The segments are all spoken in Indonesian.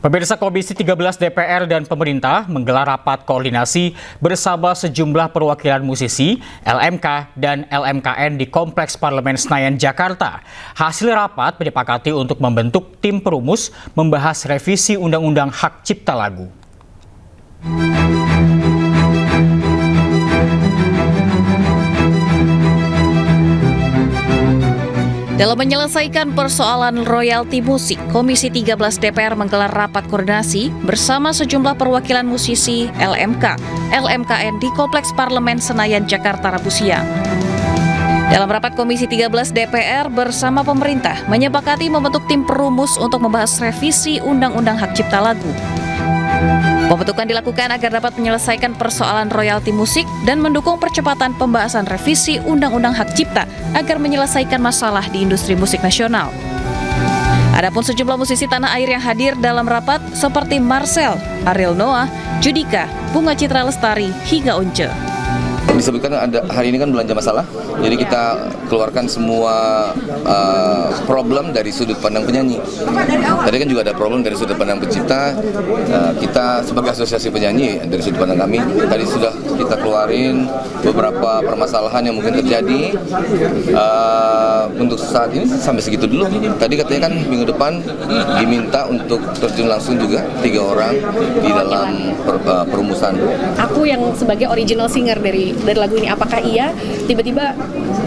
Pemirsa, Komisi 13 DPR dan pemerintah menggelar rapat koordinasi bersama sejumlah perwakilan musisi, LMK, dan LMKN di Kompleks Parlemen Senayan, Jakarta. Hasil rapat menyepakati untuk membentuk tim perumus membahas revisi Undang-Undang Hak Cipta Lagu. Dalam menyelesaikan persoalan royalti musik, Komisi 13 DPR menggelar rapat koordinasi bersama sejumlah perwakilan musisi, LMK, LMKN di Kompleks Parlemen Senayan, Jakarta, Rabu siang. Dalam rapat Komisi 13 DPR bersama pemerintah menyepakati membentuk tim perumus untuk membahas revisi Undang-Undang Hak Cipta Lagu. Pembentukan dilakukan agar dapat menyelesaikan persoalan royalti musik dan mendukung percepatan pembahasan revisi Undang-Undang Hak Cipta agar menyelesaikan masalah di industri musik nasional. Adapun sejumlah musisi tanah air yang hadir dalam rapat seperti Marcel, Ariel Noah, Judika, Bunga Citra Lestari, hingga Once. Disebutkan hari ini kan belanja masalah, jadi kita keluarkan semua problem dari sudut pandang penyanyi. Tadi kan juga ada problem dari sudut pandang pencipta. Kita sebagai asosiasi penyanyi dari sudut pandang kami, tadi sudah kita keluarin beberapa permasalahan yang mungkin terjadi. Untuk saat ini sampai segitu dulu. Tadi katanya kan minggu depan diminta untuk terjun langsung juga 3 orang di dalam perumusan. Aku yang sebagai original singer dari lagu ini, apakah iya tiba-tiba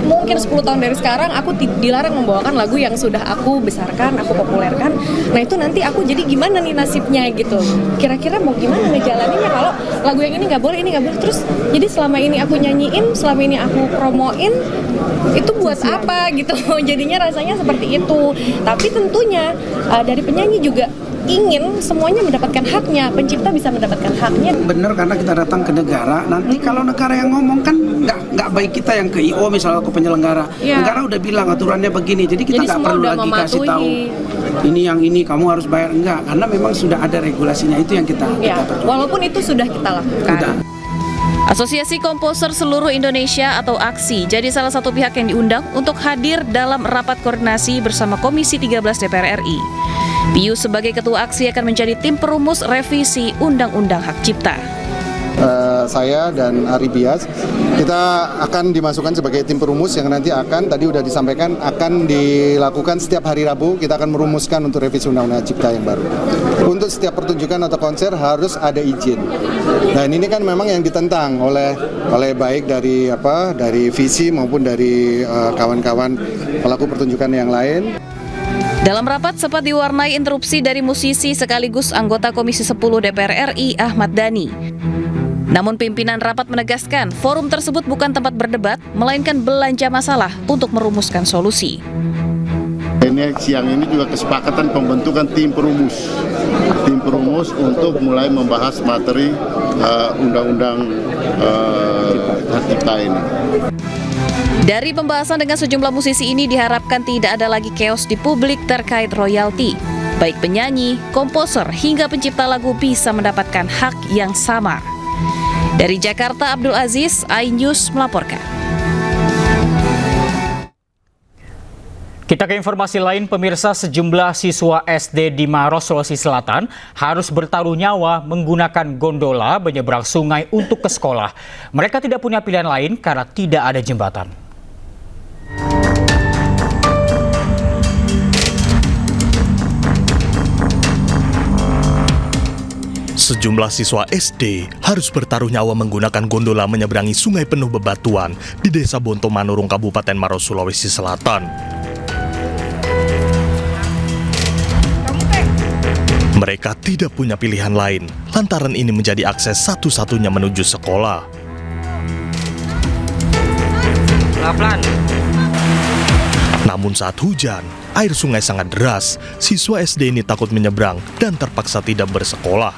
mungkin 10 tahun dari sekarang aku dilarang membawakan lagu yang sudah aku besarkan, aku populerkan. Nah itu nanti aku jadi gimana nih nasibnya gitu. Kira-kira mau gimana ngejalaninnya kalau lagu yang ini nggak boleh, ini nggak boleh. Terus jadi selama ini aku nyanyiin, selama ini aku promoin, itu buat apa gitu. Jadinya rasanya seperti itu. Tapi tentunya dari penyanyi juga ingin semuanya mendapatkan haknya, pencipta bisa mendapatkan haknya. Benar, karena kita datang ke negara, nanti kalau negara yang ngomong kan nggak baik kita yang ke IO misalnya ke penyelenggara. Ya. Negara udah bilang aturannya begini, jadi kita nggak perlu lagi kasih tahu ini yang ini kamu harus bayar, enggak, karena memang sudah ada regulasinya, itu yang kita walaupun itu sudah kita lakukan. Udah. Asosiasi Komposer Seluruh Indonesia atau AKSI jadi salah satu pihak yang diundang untuk hadir dalam rapat koordinasi bersama Komisi 13 DPR RI. Pius sebagai ketua AKSI akan menjadi tim perumus revisi Undang-Undang Hak Cipta. Saya dan Ari Bias, kita akan dimasukkan sebagai tim perumus yang nanti tadi udah disampaikan, akan dilakukan setiap hari Rabu. Kita akan merumuskan untuk revisi Undang-Undang Cipta yang baru. Untuk setiap pertunjukan atau konser harus ada izin. Dan ini kan memang yang ditentang oleh baik dari visi maupun dari kawan-kawan pelaku pertunjukan yang lain. Dalam rapat sempat diwarnai interupsi dari musisi sekaligus anggota Komisi 10 DPR RI Ahmad Dhani. Namun pimpinan rapat menegaskan forum tersebut bukan tempat berdebat, melainkan belanja masalah untuk merumuskan solusi. Ini siang ini juga kesepakatan pembentukan tim perumus untuk mulai membahas materi Undang-Undang Hak Cipta ini. Dari pembahasan dengan sejumlah musisi ini diharapkan tidak ada lagi chaos di publik terkait royalti. Baik penyanyi, komposer, hingga pencipta lagu bisa mendapatkan hak yang sama. Dari Jakarta, Abdul Aziz, iNews melaporkan. Kita ke informasi lain, pemirsa, sejumlah siswa SD di Maros, Sulawesi Selatan harus bertaruh nyawa menggunakan gondola menyeberang sungai untuk ke sekolah. Mereka tidak punya pilihan lain karena tidak ada jembatan. Sejumlah siswa SD harus bertaruh nyawa menggunakan gondola menyeberangi sungai penuh bebatuan di Desa Bonto Manurung, Kabupaten Maros, Sulawesi Selatan. Mereka tidak punya pilihan lain, lantaran ini menjadi akses satu-satunya menuju sekolah. Pelan-pelan. Namun saat hujan, air sungai sangat deras, siswa SD ini takut menyeberang dan terpaksa tidak bersekolah.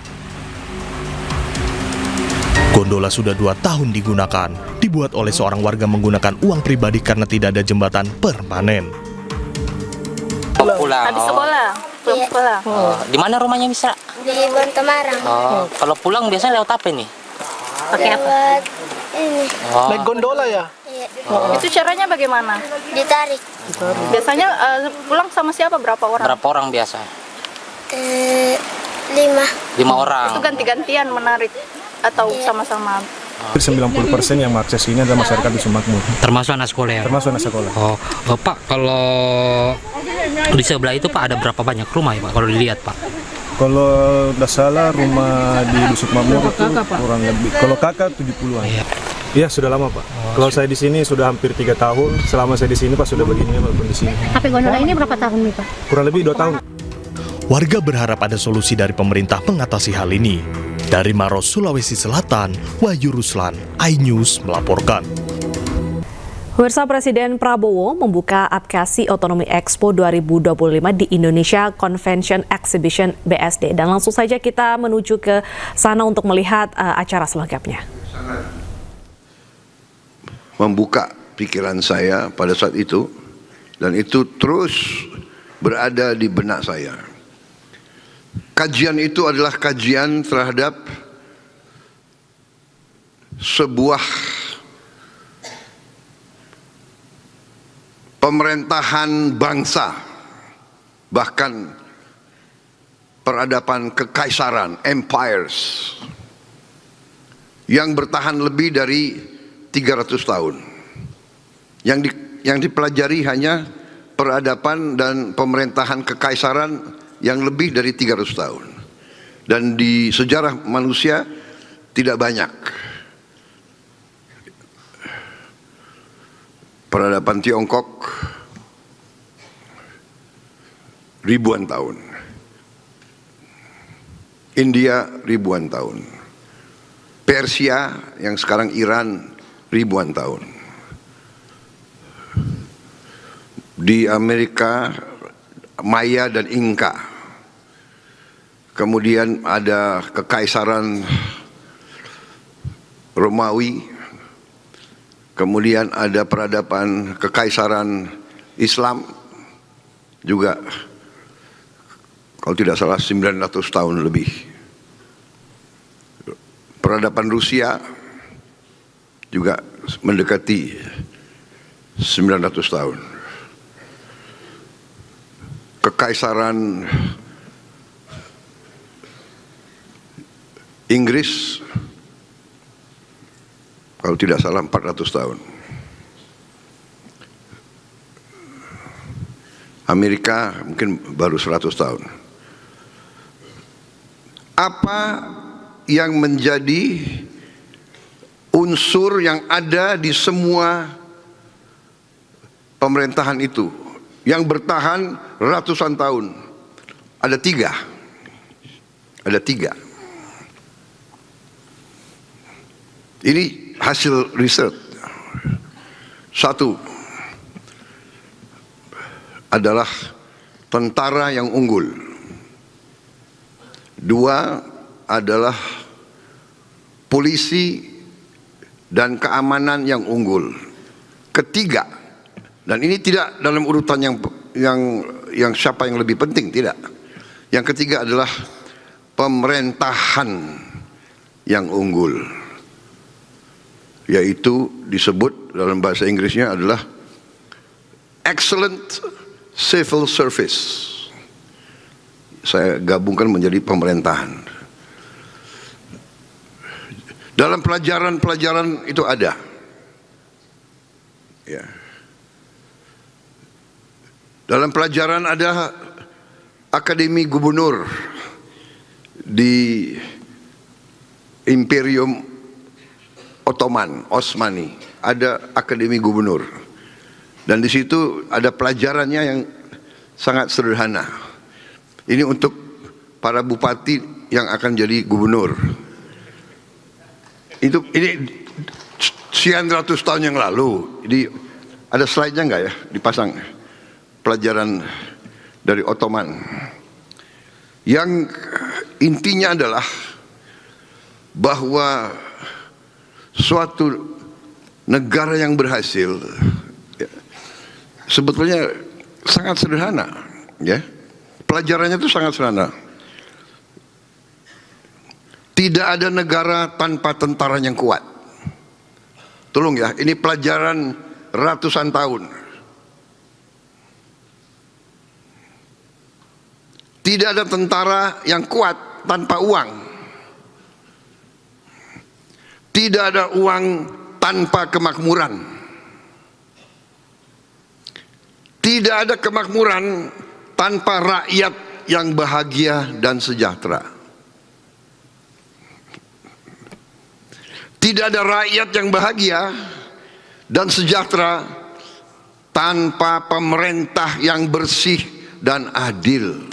Gondola sudah 2 tahun digunakan, dibuat oleh seorang warga menggunakan uang pribadi karena tidak ada jembatan permanen. Pulang. Habis sekolah? Pulang sekolah. Di mana rumahnya Misra? Di Bonto Marang. Kalau pulang biasanya lewat apa nih? Pakai apa? Ini. Naik gondola ya? Iya. Itu caranya bagaimana? Ditarik. Biasanya pulang sama siapa? Berapa orang? Berapa orang biasa? 5 5 orang. Itu ganti-gantian menarik atau sama-sama? 90% yang mengakses ini adalah masyarakat Dusun Makmur. Termasuk anak sekolah ya? Termasuk anak sekolah. Oh, Pak, kalau di sebelah itu Pak ada berapa banyak rumah ya Pak kalau dilihat Pak? Kalau tidak salah rumah di Dusun Makmur itu kurang lebih. Kalau kakak 70-an. Iya, sudah lama Pak. Kalau saya di sini sudah hampir 3 tahun. Selama saya di sini Pak sudah begini kondisinya. HP gondola ini berapa tahun nih Pak? Kurang lebih 2 tahun. Warga berharap ada solusi dari pemerintah mengatasi hal ini. Dari Maros, Sulawesi Selatan, Wahyu Ruslan, iNews melaporkan. Pemirsa, Presiden Prabowo membuka Advokasi Otonomi Expo 2025 di Indonesia Convention Exhibition BSD. Dan langsung saja kita menuju ke sana untuk melihat acara selengkapnya. Membuka pikiran saya pada saat itu, dan itu terus berada di benak saya. Kajian itu adalah kajian terhadap sebuah pemerintahan bangsa, bahkan peradaban kekaisaran, empires, yang bertahan lebih dari 300 tahun. Yang dipelajari hanya peradaban dan pemerintahan kekaisaran yang lebih dari 300 tahun. Dan di sejarah manusia tidak banyak. Peradaban Tiongkok ribuan tahun. India ribuan tahun. Persia yang sekarang Iran ribuan tahun. Di Amerika Maya dan Inka. Kemudian ada kekaisaran Romawi. Kemudian ada peradaban kekaisaran Islam juga, kalau tidak salah 900 tahun lebih. Peradaban Rusia juga mendekati 900 tahun. Kekaisaran Inggris kalau tidak salah 400 tahun. Amerika mungkin baru 100 tahun. Apa yang menjadi unsur yang ada di semua pemerintahan itu yang bertahan ratusan tahun? Ada 3. Ada 3. Ini hasil riset. 1 adalah tentara yang unggul. 2 adalah polisi dan keamanan yang unggul. Ketiga, dan ini tidak dalam urutan yang siapa yang lebih penting, tidak. Yang ketiga adalah pemerintahan yang unggul, yaitu disebut dalam bahasa Inggrisnya adalah excellent civil service. Saya gabungkan menjadi pemerintahan. Dalam pelajaran-pelajaran itu ada. Ya. Dalam pelajaran ada Akademi Gubernur di Imperium Osmani, ada Akademi Gubernur, dan di situ ada pelajarannya yang sangat sederhana. Ini untuk para bupati yang akan jadi gubernur. Ini sekian ratus tahun yang lalu. Jadi ada slide-nya nggak ya dipasang? Pelajaran dari Ottoman. Yang intinya adalah bahwa suatu negara yang berhasil sebetulnya sangat sederhana, ya. Pelajarannya itu sangat sederhana. Tidak ada negara tanpa tentara yang kuat. Tolong ya, ini pelajaran ratusan tahun. Tidak ada tentara yang kuat tanpa uang. Tidak ada uang tanpa kemakmuran. Tidak ada kemakmuran tanpa rakyat yang bahagia dan sejahtera. Tidak ada rakyat yang bahagia dan sejahtera tanpa pemerintah yang bersih dan adil.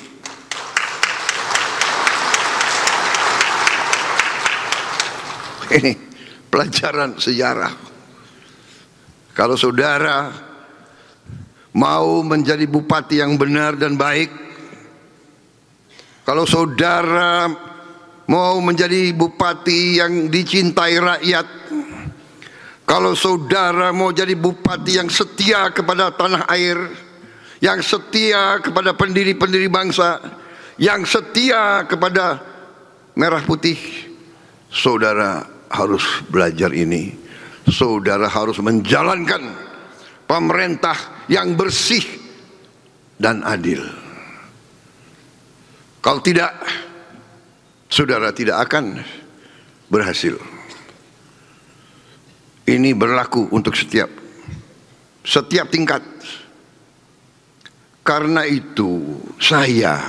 Ini pelajaran sejarah. Kalau saudara mau menjadi bupati yang benar dan baik, kalau saudara mau menjadi bupati yang dicintai rakyat, kalau saudara mau jadi bupati yang setia kepada tanah air, yang setia kepada pendiri-pendiri bangsa, yang setia kepada merah putih, saudara harus belajar ini. Saudara harus menjalankan pemerintah yang bersih dan adil. Kalau tidak, saudara tidak akan berhasil. Ini berlaku untuk setiap tingkat. Karena itu saya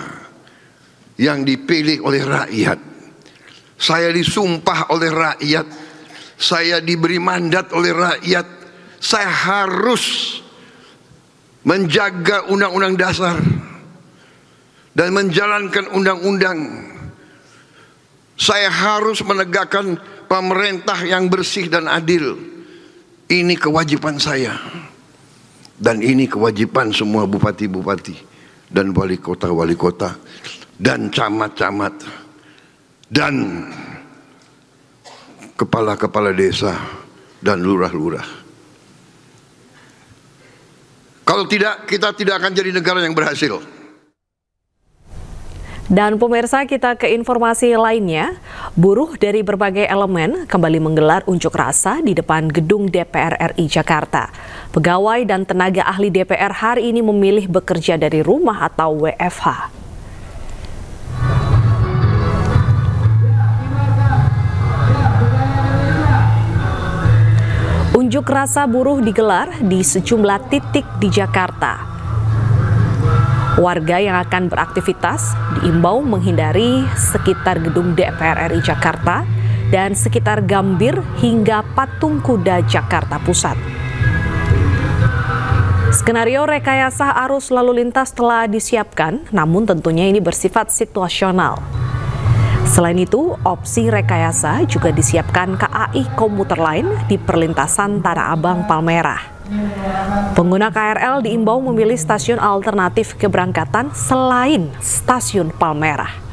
yang dipilih oleh rakyat, saya disumpah oleh rakyat, saya diberi mandat oleh rakyat, saya harus menjaga undang-undang dasar dan menjalankan undang-undang. Saya harus menegakkan pemerintah yang bersih dan adil. Ini kewajiban saya. Dan ini kewajiban semua bupati-bupati dan wali kota dan camat-camat dan kepala-kepala desa dan lurah-lurah. Kalau tidak, kita tidak akan jadi negara yang berhasil. Dan pemirsa, kita ke informasi lainnya. Buruh dari berbagai elemen kembali menggelar unjuk rasa di depan gedung DPR RI Jakarta. Pegawai dan tenaga ahli DPR hari ini memilih bekerja dari rumah atau WFH. Unjuk rasa buruh digelar di sejumlah titik di Jakarta. Warga yang akan beraktivitas diimbau menghindari sekitar gedung DPR RI Jakarta dan sekitar Gambir hingga Patung Kuda Jakarta Pusat. Skenario rekayasa arus lalu lintas telah disiapkan, namun tentunya ini bersifat situasional. Selain itu, opsi rekayasa juga disiapkan KAI komuter lain di perlintasan Tanah Abang Palmerah. Pengguna KRL diimbau memilih stasiun alternatif keberangkatan selain stasiun Palmerah.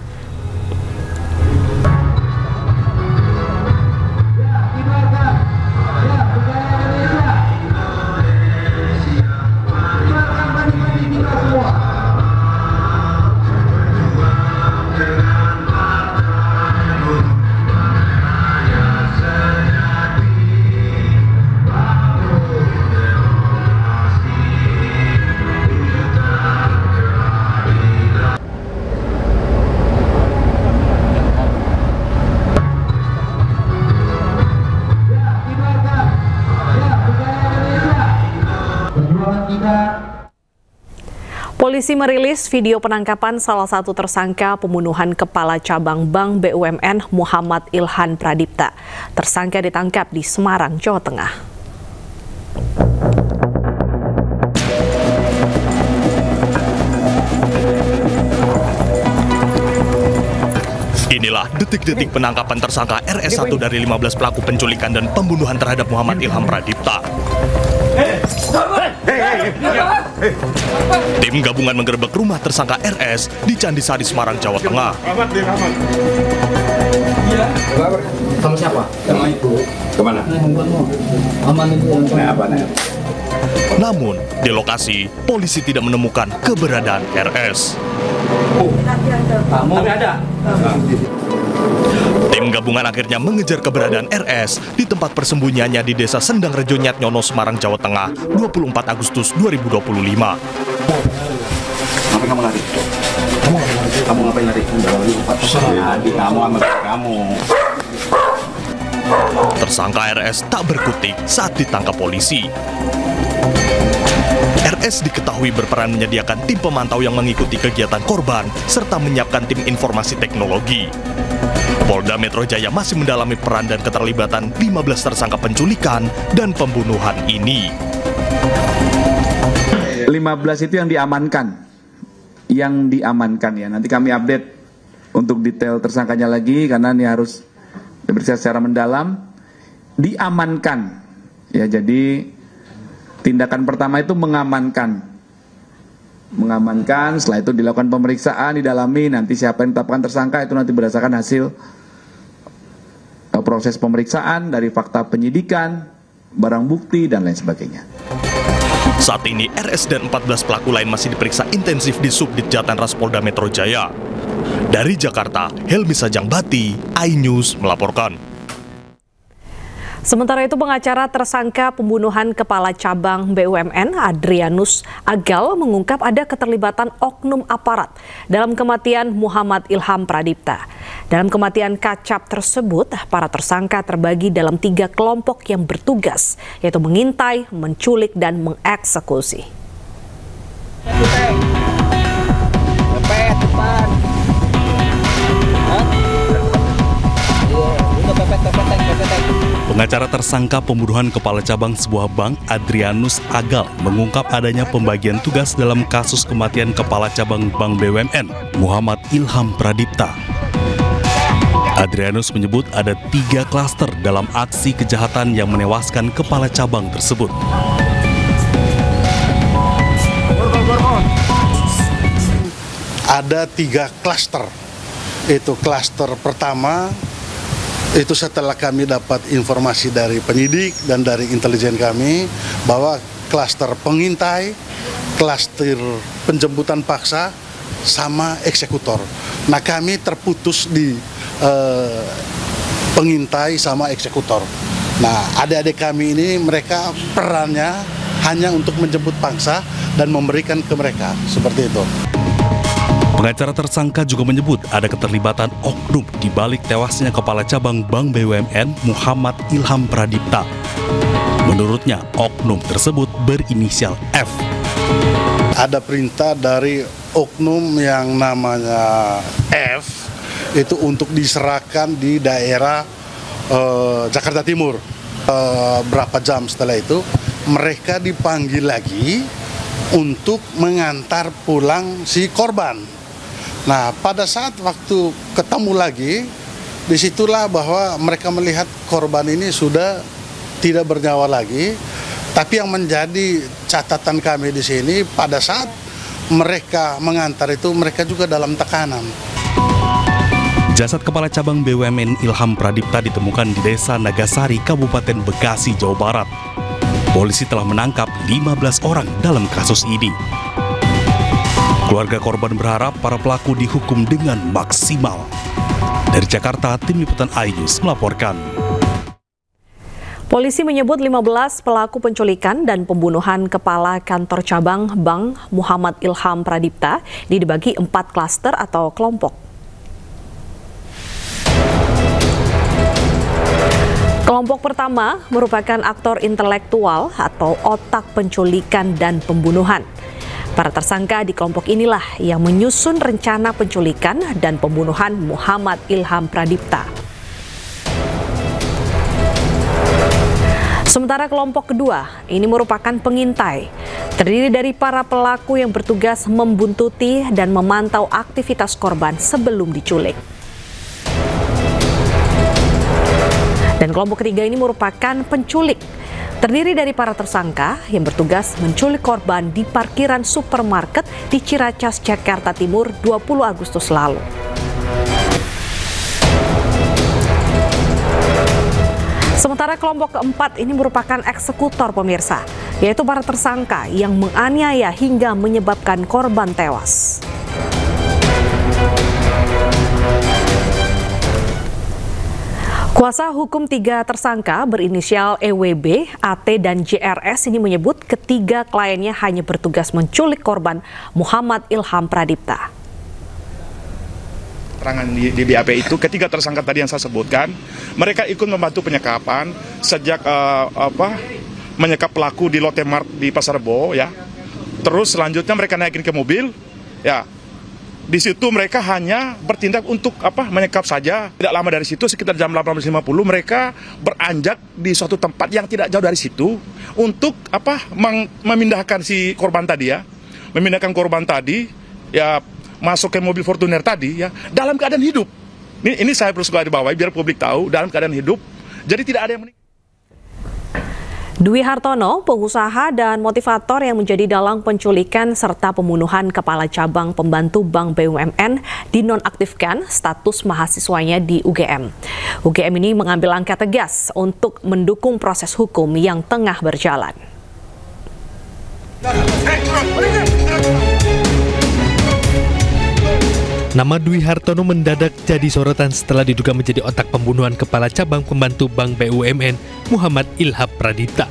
Polisi merilis video penangkapan salah satu tersangka pembunuhan Kepala Cabang Bank BUMN Muhammad Ilhan Pradipta. Tersangka ditangkap di Semarang, Jawa Tengah. Inilah detik-detik penangkapan tersangka RS1 dari 15 pelaku penculikan dan pembunuhan terhadap Muhammad Ilhan Pradipta. Tim gabungan menggerebek rumah tersangka RS di Candisari, Semarang, Jawa Tengah. Sama siapa? Sama ibu. Kemana? Aman itu. Namun, di lokasi, polisi tidak menemukan keberadaan RS. Kamu ada? Tim gabungan akhirnya mengejar keberadaan RS di tempat persembunyiannya di Desa Sendang Rejo Nyatnyono, Semarang, Jawa Tengah, 24 Agustus 2025. Sampai kamu lari? Kamu Kamu ngapain lari? Di kamu sama kamu. Tersangka RS tak berkutik saat ditangkap polisi. RS diketahui berperan menyediakan tim pemantau yang mengikuti kegiatan korban serta menyiapkan tim informasi teknologi. Polda Metro Jaya masih mendalami peran dan keterlibatan 15 tersangka penculikan dan pembunuhan ini. 15 itu yang diamankan. Yang diamankan ya. Nanti kami update untuk detail tersangkanya lagi karena ini harus diperiksa secara mendalam. Diamankan. Ya, jadi tindakan pertama itu mengamankan, setelah itu dilakukan pemeriksaan, didalami, nanti siapa yang ditetapkan tersangka itu nanti berdasarkan hasil proses pemeriksaan dari fakta penyidikan, barang bukti, dan lain sebagainya. Saat ini RS dan 14 pelaku lain masih diperiksa intensif di Subdit Jatanras Polda Metro Jaya. Dari Jakarta, Helmi Sajangbati, iNews melaporkan. Sementara itu, pengacara tersangka pembunuhan Kepala Cabang BUMN Adrianus Agal mengungkap ada keterlibatan oknum aparat dalam kematian Muhammad Ilham Pradipta. Dalam kematian Kacap tersebut, para tersangka terbagi dalam 3 kelompok yang bertugas, yaitu mengintai, menculik, dan mengeksekusi. Pengacara tersangka pembunuhan kepala cabang sebuah bank, Adrianus Agal, mengungkap adanya pembagian tugas dalam kasus kematian kepala cabang Bank BUMN, Muhammad Ilham Pradipta. Adrianus menyebut ada 3 klaster dalam aksi kejahatan yang menewaskan kepala cabang tersebut. Ada 3 klaster. Itu klaster pertama, itu setelah kami dapat informasi dari penyidik dan dari intelijen kami bahwa klaster pengintai, klaster penjemputan paksa, sama eksekutor. Nah, kami terputus di pengintai sama eksekutor. Nah, adik-adik kami ini mereka perannya hanya untuk menjemput paksa dan memberikan ke mereka, seperti itu. Pengacara tersangka juga menyebut ada keterlibatan oknum di balik tewasnya kepala cabang Bank BUMN Muhammad Ilham Pradipta. Menurutnya, oknum tersebut berinisial F. Ada perintah dari oknum yang namanya F itu untuk diserahkan di daerah Jakarta Timur. Berapa jam setelah itu mereka dipanggil lagi untuk mengantar pulang si korban. Nah, pada saat waktu ketemu lagi, disitulah bahwa mereka melihat korban ini sudah tidak bernyawa lagi. Tapi yang menjadi catatan kami di sini, pada saat mereka mengantar itu, mereka juga dalam tekanan. Jasad kepala cabang BUMN Ilham Pradipta ditemukan di Desa Nagasari, Kabupaten Bekasi, Jawa Barat. Polisi telah menangkap 15 orang dalam kasus ini. Keluarga korban berharap para pelaku dihukum dengan maksimal. Dari Jakarta, tim liputan iNews melaporkan. Polisi menyebut 15 pelaku penculikan dan pembunuhan kepala kantor cabang Bank Muhammad Ilham Pradipta dibagi 4 klaster atau kelompok. Kelompok pertama merupakan aktor intelektual atau otak penculikan dan pembunuhan. Para tersangka di kelompok inilah yang menyusun rencana penculikan dan pembunuhan Muhammad Ilham Pradipta. Sementara kelompok kedua ini merupakan pengintai, terdiri dari para pelaku yang bertugas membuntuti dan memantau aktivitas korban sebelum diculik. Dan kelompok ketiga ini merupakan penculik, terdiri dari para tersangka yang bertugas menculik korban di parkiran supermarket di Ciracas, Jakarta Timur 20 Agustus lalu. Sementara kelompok keempat ini merupakan eksekutor, pemirsa, yaitu para tersangka yang menganiaya hingga menyebabkan korban tewas. Kuasa hukum 3 tersangka berinisial EWB, AT, dan JRS ini menyebut ketiga kliennya hanya bertugas menculik korban Muhammad Ilham Pradipta. keterangan di BAP itu, ketiga tersangka tadi yang saya sebutkan, mereka ikut membantu penyekapan sejak menyekap pelaku di Lotte Mart di Pasar Rebo, ya. Terus selanjutnya mereka naikin ke mobil, ya. Di situ mereka hanya bertindak untuk menyekap saja. Tidak lama dari situ, sekitar jam 18.50 mereka beranjak di suatu tempat yang tidak jauh dari situ untuk memindahkan si korban tadi, ya. Memindahkan korban tadi, ya, masuk ke mobil Fortuner tadi, ya, dalam keadaan hidup. Ini saya perlu garis bawahi biar publik tahu, dalam keadaan hidup. Jadi tidak ada yang meninggal. Dwi Hartono, pengusaha dan motivator yang menjadi dalang penculikan serta pembunuhan Kepala Cabang Pembantu Bank BUMN dinonaktifkan status mahasiswanya di UGM. UGM ini mengambil langkah tegas untuk mendukung proses hukum yang tengah berjalan. Nama Dwi Hartono mendadak jadi sorotan setelah diduga menjadi otak pembunuhan Kepala Cabang Pembantu Bank BUMN Muhammad Ilham Pradipta.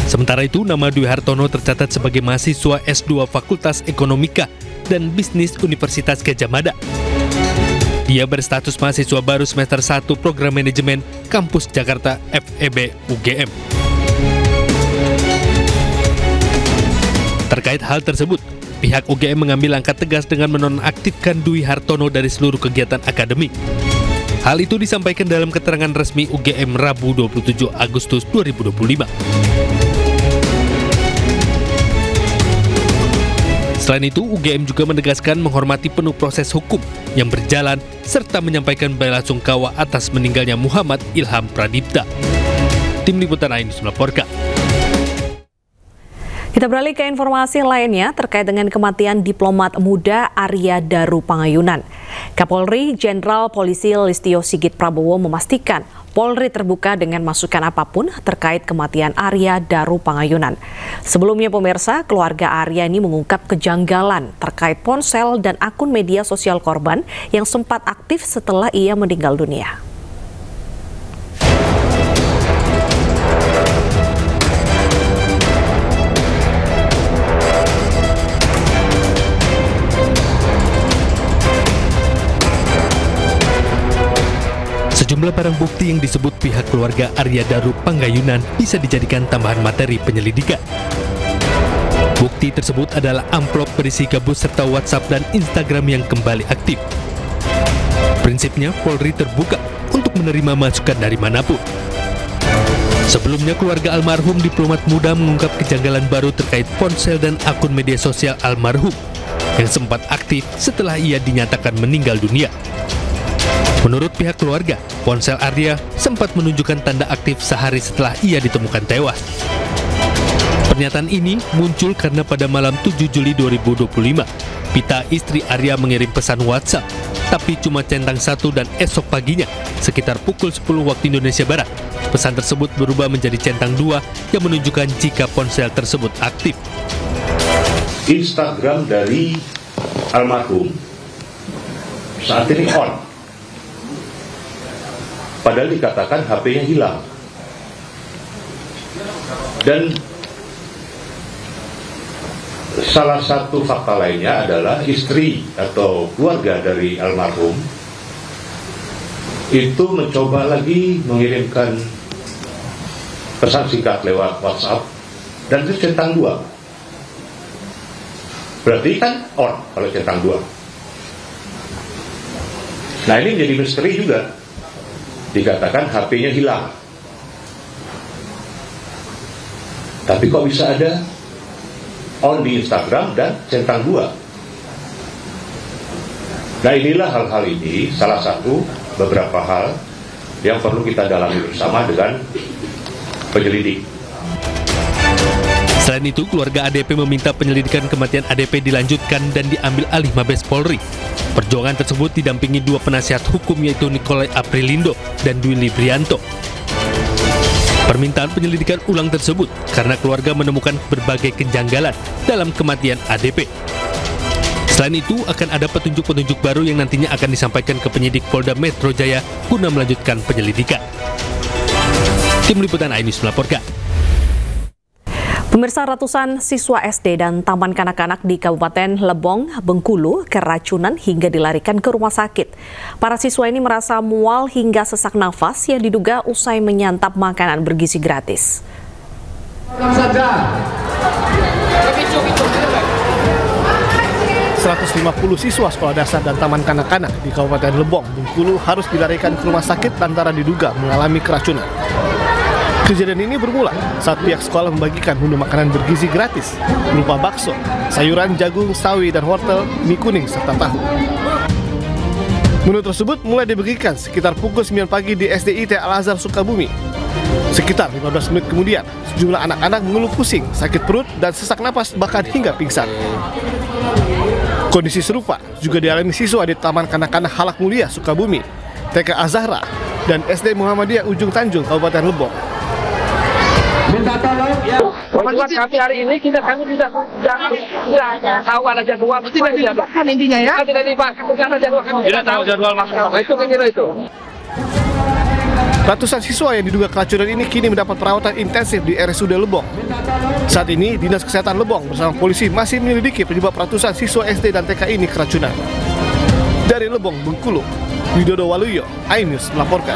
Sementara itu, nama Dwi Hartono tercatat sebagai mahasiswa S2 Fakultas Ekonomika dan Bisnis Universitas Gadjah Mada. Dia berstatus mahasiswa baru semester 1 Program Manajemen Kampus Jakarta FEB UGM. Terkait hal tersebut, pihak UGM mengambil langkah tegas dengan menonaktifkan Dwi Hartono dari seluruh kegiatan akademik. Hal itu disampaikan dalam keterangan resmi UGM Rabu 27 Agustus 2025. Selain itu, UGM juga menegaskan menghormati penuh proses hukum yang berjalan serta menyampaikan bela sungkawa atas meninggalnya Muhammad Ilham Pradipta. Tim Liputan Ainus melaporkan. Kita beralih ke informasi lainnya terkait dengan kematian diplomat muda Arya Daru Pangayunan. Kapolri Jenderal Polisi Listio Sigit Prabowo memastikan Polri terbuka dengan masukan apapun terkait kematian Arya Daru Pangayunan. Sebelumnya pemirsa, keluarga Arya ini mengungkap kejanggalan terkait ponsel dan akun media sosial korban yang sempat aktif setelah ia meninggal dunia. Sejumlah barang bukti yang disebut pihak keluarga Arya Daru Pangayunan bisa dijadikan tambahan materi penyelidikan. Bukti tersebut adalah amplop berisi gabus serta WhatsApp dan Instagram yang kembali aktif. Prinsipnya, Polri terbuka untuk menerima masukan dari manapun. Sebelumnya, keluarga almarhum diplomat muda mengungkap kejanggalan baru terkait ponsel dan akun media sosial almarhum yang sempat aktif setelah ia dinyatakan meninggal dunia. Menurut pihak keluarga, ponsel Arya sempat menunjukkan tanda aktif sehari setelah ia ditemukan tewas. Pernyataan ini muncul karena pada malam 7 Juli 2025, Pita istri Arya mengirim pesan WhatsApp, tapi cuma centang 1 dan esok paginya, sekitar pukul 10 waktu Indonesia Barat, pesan tersebut berubah menjadi centang 2 yang menunjukkan jika ponsel tersebut aktif. Instagram dari almarhum saat ini on. Padahal dikatakan HP-nya hilang. Dan salah satu fakta lainnya adalah istri atau keluarga dari almarhum itu mencoba lagi mengirimkan pesan singkat lewat WhatsApp dan itu centang 2. Berarti kan on kalau centang 2. Nah, ini menjadi misteri juga. Dikatakan HP-nya hilang. Tapi kok bisa ada on di Instagram dan centang 2? Nah, inilah hal-hal ini salah satu beberapa hal yang perlu kita dalami bersama dengan penyelidik. Selain itu, keluarga ADP meminta penyelidikan kematian ADP dilanjutkan dan diambil alih Mabes Polri. Perjuangan tersebut didampingi 2 penasihat hukum yaitu Nikolai Aprilindo dan Dwi Librianto. Permintaan penyelidikan ulang tersebut karena keluarga menemukan berbagai kejanggalan dalam kematian ADP. Selain itu, akan ada petunjuk-petunjuk baru yang nantinya akan disampaikan ke penyidik Polda Metro Jaya guna melanjutkan penyelidikan. Tim Liputan Ainus melaporkan. Pemirsa, ratusan siswa SD dan taman kanak-kanak di Kabupaten Lebong, Bengkulu keracunan hingga dilarikan ke rumah sakit. Para siswa ini merasa mual hingga sesak nafas yang diduga usai menyantap makanan bergizi gratis. 150 siswa sekolah dasar dan taman kanak-kanak di Kabupaten Lebong, Bengkulu harus dilarikan ke rumah sakit lantaran diduga mengalami keracunan. Kejadian ini bermula saat pihak sekolah membagikan menu makanan bergizi gratis berupa bakso, sayuran, jagung, sawi, dan wortel, mie kuning, serta tahu. Menu tersebut mulai dibagikan sekitar pukul 9 pagi di SDIT Al-Azhar Sukabumi. Sekitar 15 menit kemudian, sejumlah anak-anak mengeluh pusing, sakit perut, dan sesak napas bahkan hingga pingsan. Kondisi serupa juga dialami siswa di Taman Kanak-kanak Halak Mulia, Sukabumi, TK Azahra, dan SD Muhammadiyah Ujung Tanjung, Kabupaten Lebong. Minta tolong ya, buat kami hari ini kami tidak tahu ada jadwal, tidak dilakukan intinya ya. Tidak dilakukan jadwal, kami tidak tahu jadwal masalah. Itu kira itu. Ratusan siswa yang diduga keracunan ini kini mendapat perawatan intensif di RSUD Lebong. Saat ini, Dinas Kesehatan Lebong bersama polisi masih menyelidiki penyebab ratusan siswa SD dan TK ini keracunan. Dari Lebong, Bengkulu, Widodo Waluyo, iNews melaporkan.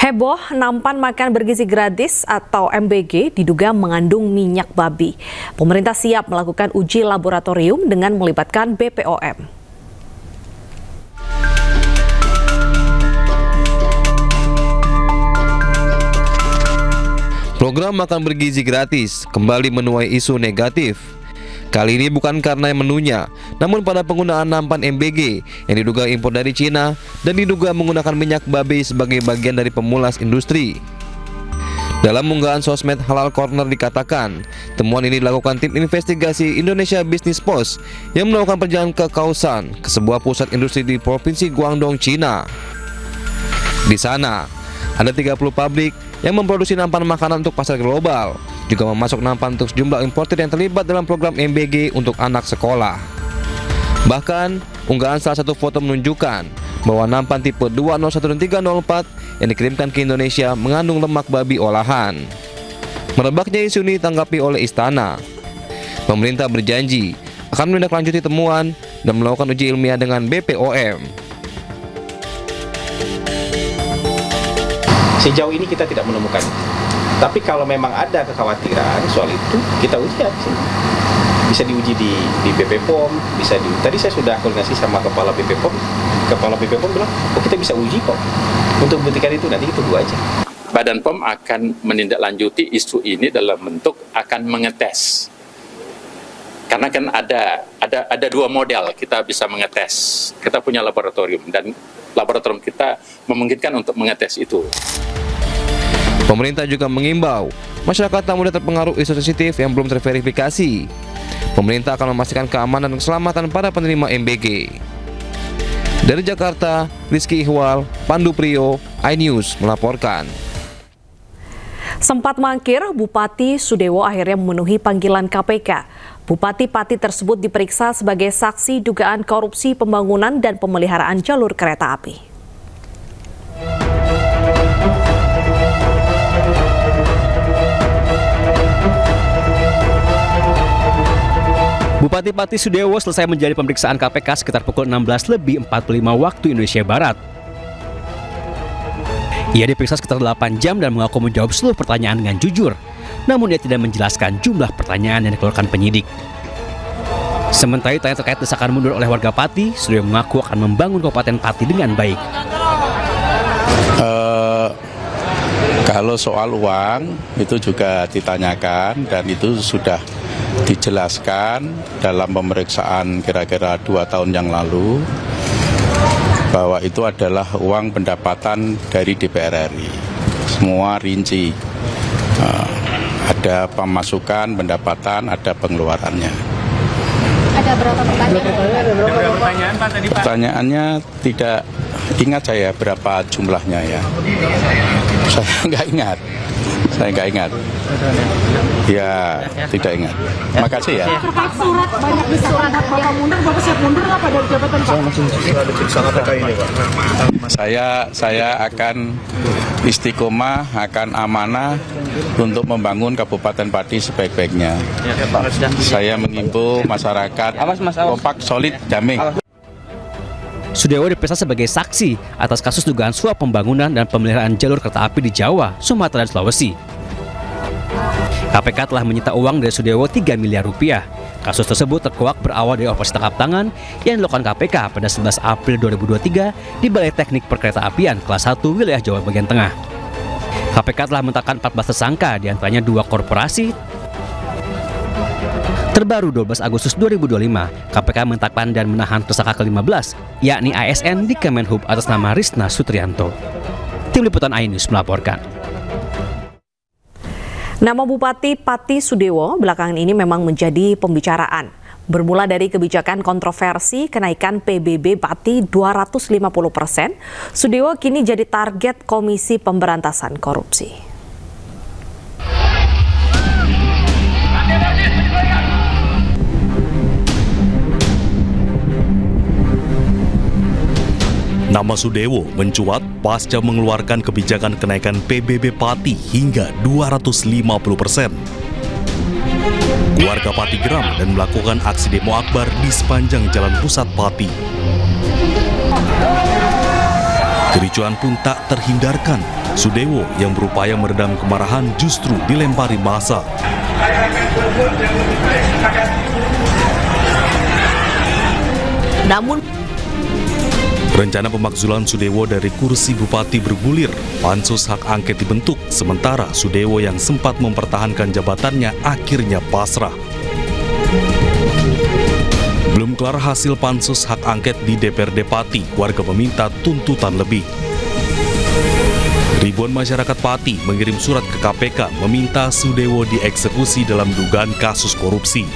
Heboh, nampan makan bergizi gratis atau MBG diduga mengandung minyak babi. Pemerintah siap melakukan uji laboratorium dengan melibatkan BPOM. Program makan bergizi gratis kembali menuai isu negatif. Kali ini bukan karena menunya, namun pada penggunaan nampan MBG yang diduga impor dari Cina dan diduga menggunakan minyak babi sebagai bagian dari pemulas industri. Dalam unggahan sosmed Halal Corner dikatakan, temuan ini dilakukan tim investigasi Indonesia Business Post yang melakukan perjalanan ke Kaohsiung, ke sebuah pusat industri di Provinsi Guangdong, Cina. Di sana, ada 30 pabrik yang memproduksi nampan makanan untuk pasar global, juga memasok nampan untuk sejumlah importer yang terlibat dalam program MBG untuk anak sekolah. Bahkan, unggahan salah satu foto menunjukkan bahwa nampan tipe 201 dan 304 yang dikirimkan ke Indonesia mengandung lemak babi olahan. Merebaknya isu ini ditanggapi oleh Istana. Pemerintah berjanji akan menindaklanjuti temuan dan melakukan uji ilmiah dengan BPOM. Sejauh ini kita tidak menemukan. Tapi kalau memang ada kekhawatiran soal itu, kita uji ya. Bisa diuji di BPOM, bisa di. Tadi saya sudah koordinasi sama kepala BPOM. Kepala BPOM bilang, "Oh, kita bisa uji kok." Untuk membuktikan itu nanti kita tunggu aja. Badan POM akan menindaklanjuti isu ini dalam bentuk akan mengetes. Karena kan ada dua model kita bisa mengetes. Kita punya laboratorium dan laboratorium kita memungkinkan untuk mengetes itu. Pemerintah juga mengimbau masyarakat tak mudah terpengaruh isu sensitif yang belum terverifikasi. Pemerintah akan memastikan keamanan dan keselamatan para penerima MBG. Dari Jakarta, Rizky Ihwal, Pandu Priyo, iNews melaporkan. Sempat mangkir, Bupati Sudewo akhirnya memenuhi panggilan KPK. Bupati Pati tersebut diperiksa sebagai saksi dugaan korupsi pembangunan dan pemeliharaan jalur kereta api. Bupati Pati Sudewo selesai menjalani pemeriksaan KPK sekitar pukul 16.45 waktu Indonesia Barat. Ia diperiksa sekitar 8 jam dan mengaku menjawab seluruh pertanyaan dengan jujur. Namun ia tidak menjelaskan jumlah pertanyaan yang dikeluarkan penyidik. Sementara ditanya terkait desakan mundur oleh warga Pati, Sudewo mengaku akan membangun Kabupaten Pati dengan baik. Kalau soal uang itu juga ditanyakan dan itu sudah dijelaskan dalam pemeriksaan kira-kira 2 tahun yang lalu bahwa itu adalah uang pendapatan dari DPR RI. Semua rinci. Ada pemasukan, pendapatan, ada pengeluarannya. Ada berapa pertanyaan? Pertanyaannya tidak Ingat saya berapa jumlahnya ya? Saya nggak ingat. Ya, tidak ingat. Makasih ya. Terkait surat banyak surat Bapak mundur, Bapak siap mundur apa dari jabatan Pak? Saya akan istiqomah, akan amanah untuk membangun Kabupaten Pati sebaik-baiknya. Saya mengimbau masyarakat kompak, solid, damai. Sudewo diperiksa sebagai saksi atas kasus dugaan suap pembangunan dan pemeliharaan jalur kereta api di Jawa, Sumatera, dan Sulawesi. KPK telah menyita uang dari Sudewo 3 miliar rupiah. Kasus tersebut terkuak berawal dari operasi tangkap tangan yang dilakukan KPK pada 11 April 2023 di Balai Teknik Perkeretaapian kelas 1 wilayah Jawa bagian tengah. KPK telah menetapkan 14 tersangka, diantaranya 2 korporasi. Terbaru 12 Agustus 2025, KPK menetapkan dan menahan tersangka ke-15, yakni ASN di Kemenhub atas nama Risna Sutrianto. Tim Liputan iNews melaporkan. Nama Bupati Pati Sudewo belakangan ini memang menjadi pembicaraan. Bermula dari kebijakan kontroversi kenaikan PBB Pati 250%, Sudewo kini jadi target Komisi Pemberantasan Korupsi. Nama Sudewo mencuat pasca mengeluarkan kebijakan kenaikan PBB Pati hingga 250%. Warga Pati geram dan melakukan aksi demo akbar di sepanjang jalan pusat Pati. Kericuan pun tak terhindarkan. Sudewo yang berupaya meredam kemarahan justru dilempari massa. Namun rencana pemakzulan Sudewo dari kursi bupati bergulir. Pansus hak angket dibentuk, sementara Sudewo yang sempat mempertahankan jabatannya akhirnya pasrah. Belum kelar hasil pansus hak angket di DPRD Pati, warga meminta tuntutan lebih. Ribuan masyarakat Pati mengirim surat ke KPK meminta Sudewo dieksekusi dalam dugaan kasus korupsi.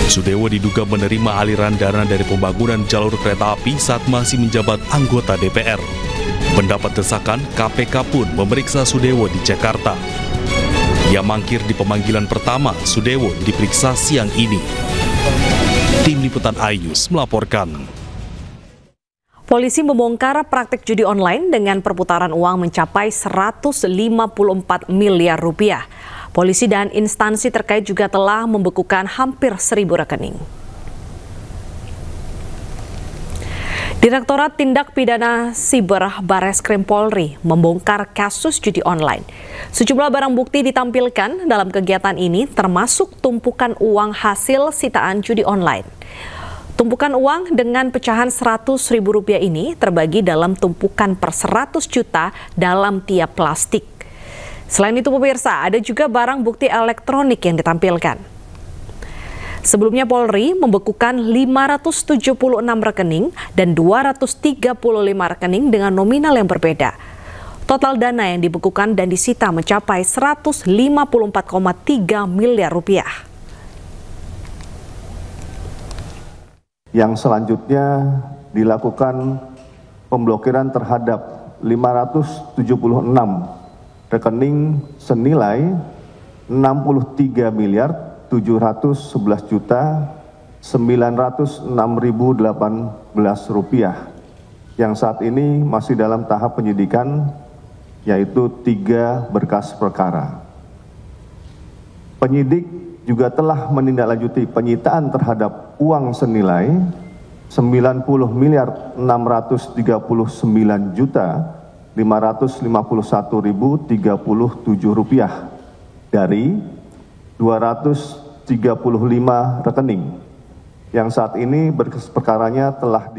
Sudewo diduga menerima aliran dana dari pembangunan jalur kereta api saat masih menjabat anggota DPR. Mendapat desakan, KPK pun memeriksa Sudewo di Jakarta. Ia mangkir di pemanggilan pertama. Sudewo diperiksa siang ini. Tim Liputan iNews melaporkan. Polisi membongkar praktik judi online dengan perputaran uang mencapai 154 miliar rupiah. Polisi dan instansi terkait juga telah membekukan hampir 1.000 rekening. Direktorat Tindak Pidana Siber Bareskrim Polri membongkar kasus judi online. Sejumlah barang bukti ditampilkan dalam kegiatan ini, termasuk tumpukan uang hasil sitaan judi online. Tumpukan uang dengan pecahan Rp100.000 ini terbagi dalam tumpukan per 100 juta dalam tiap plastik. Selain itu pemirsa, ada juga barang bukti elektronik yang ditampilkan. Sebelumnya Polri membekukan 576 rekening dan 235 rekening dengan nominal yang berbeda. Total dana yang dibekukan dan disita mencapai 154,3 miliar rupiah. Yang selanjutnya dilakukan pemblokiran terhadap 576 rekening senilai 63.711.906.018 rupiah yang saat ini masih dalam tahap penyidikan, yaitu 3 berkas perkara. Penyidik juga telah menindaklanjuti penyitaan terhadap uang senilai 90.639.551.037 rupiah dari 235 rekening yang saat ini berkas perkaranya telah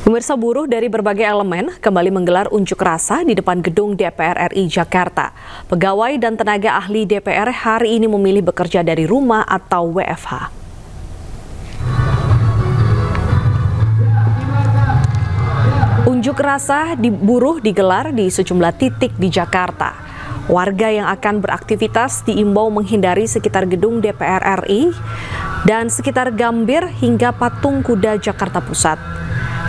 Pemirsa, buruh dari berbagai elemen kembali menggelar unjuk rasa di depan gedung DPR RI Jakarta. Pegawai dan tenaga ahli DPR hari ini memilih bekerja dari rumah atau WFH. Unjuk rasa di buruh digelar di sejumlah titik di Jakarta. Warga yang akan beraktivitas diimbau menghindari sekitar gedung DPR RI dan sekitar Gambir hingga Patung Kuda Jakarta Pusat.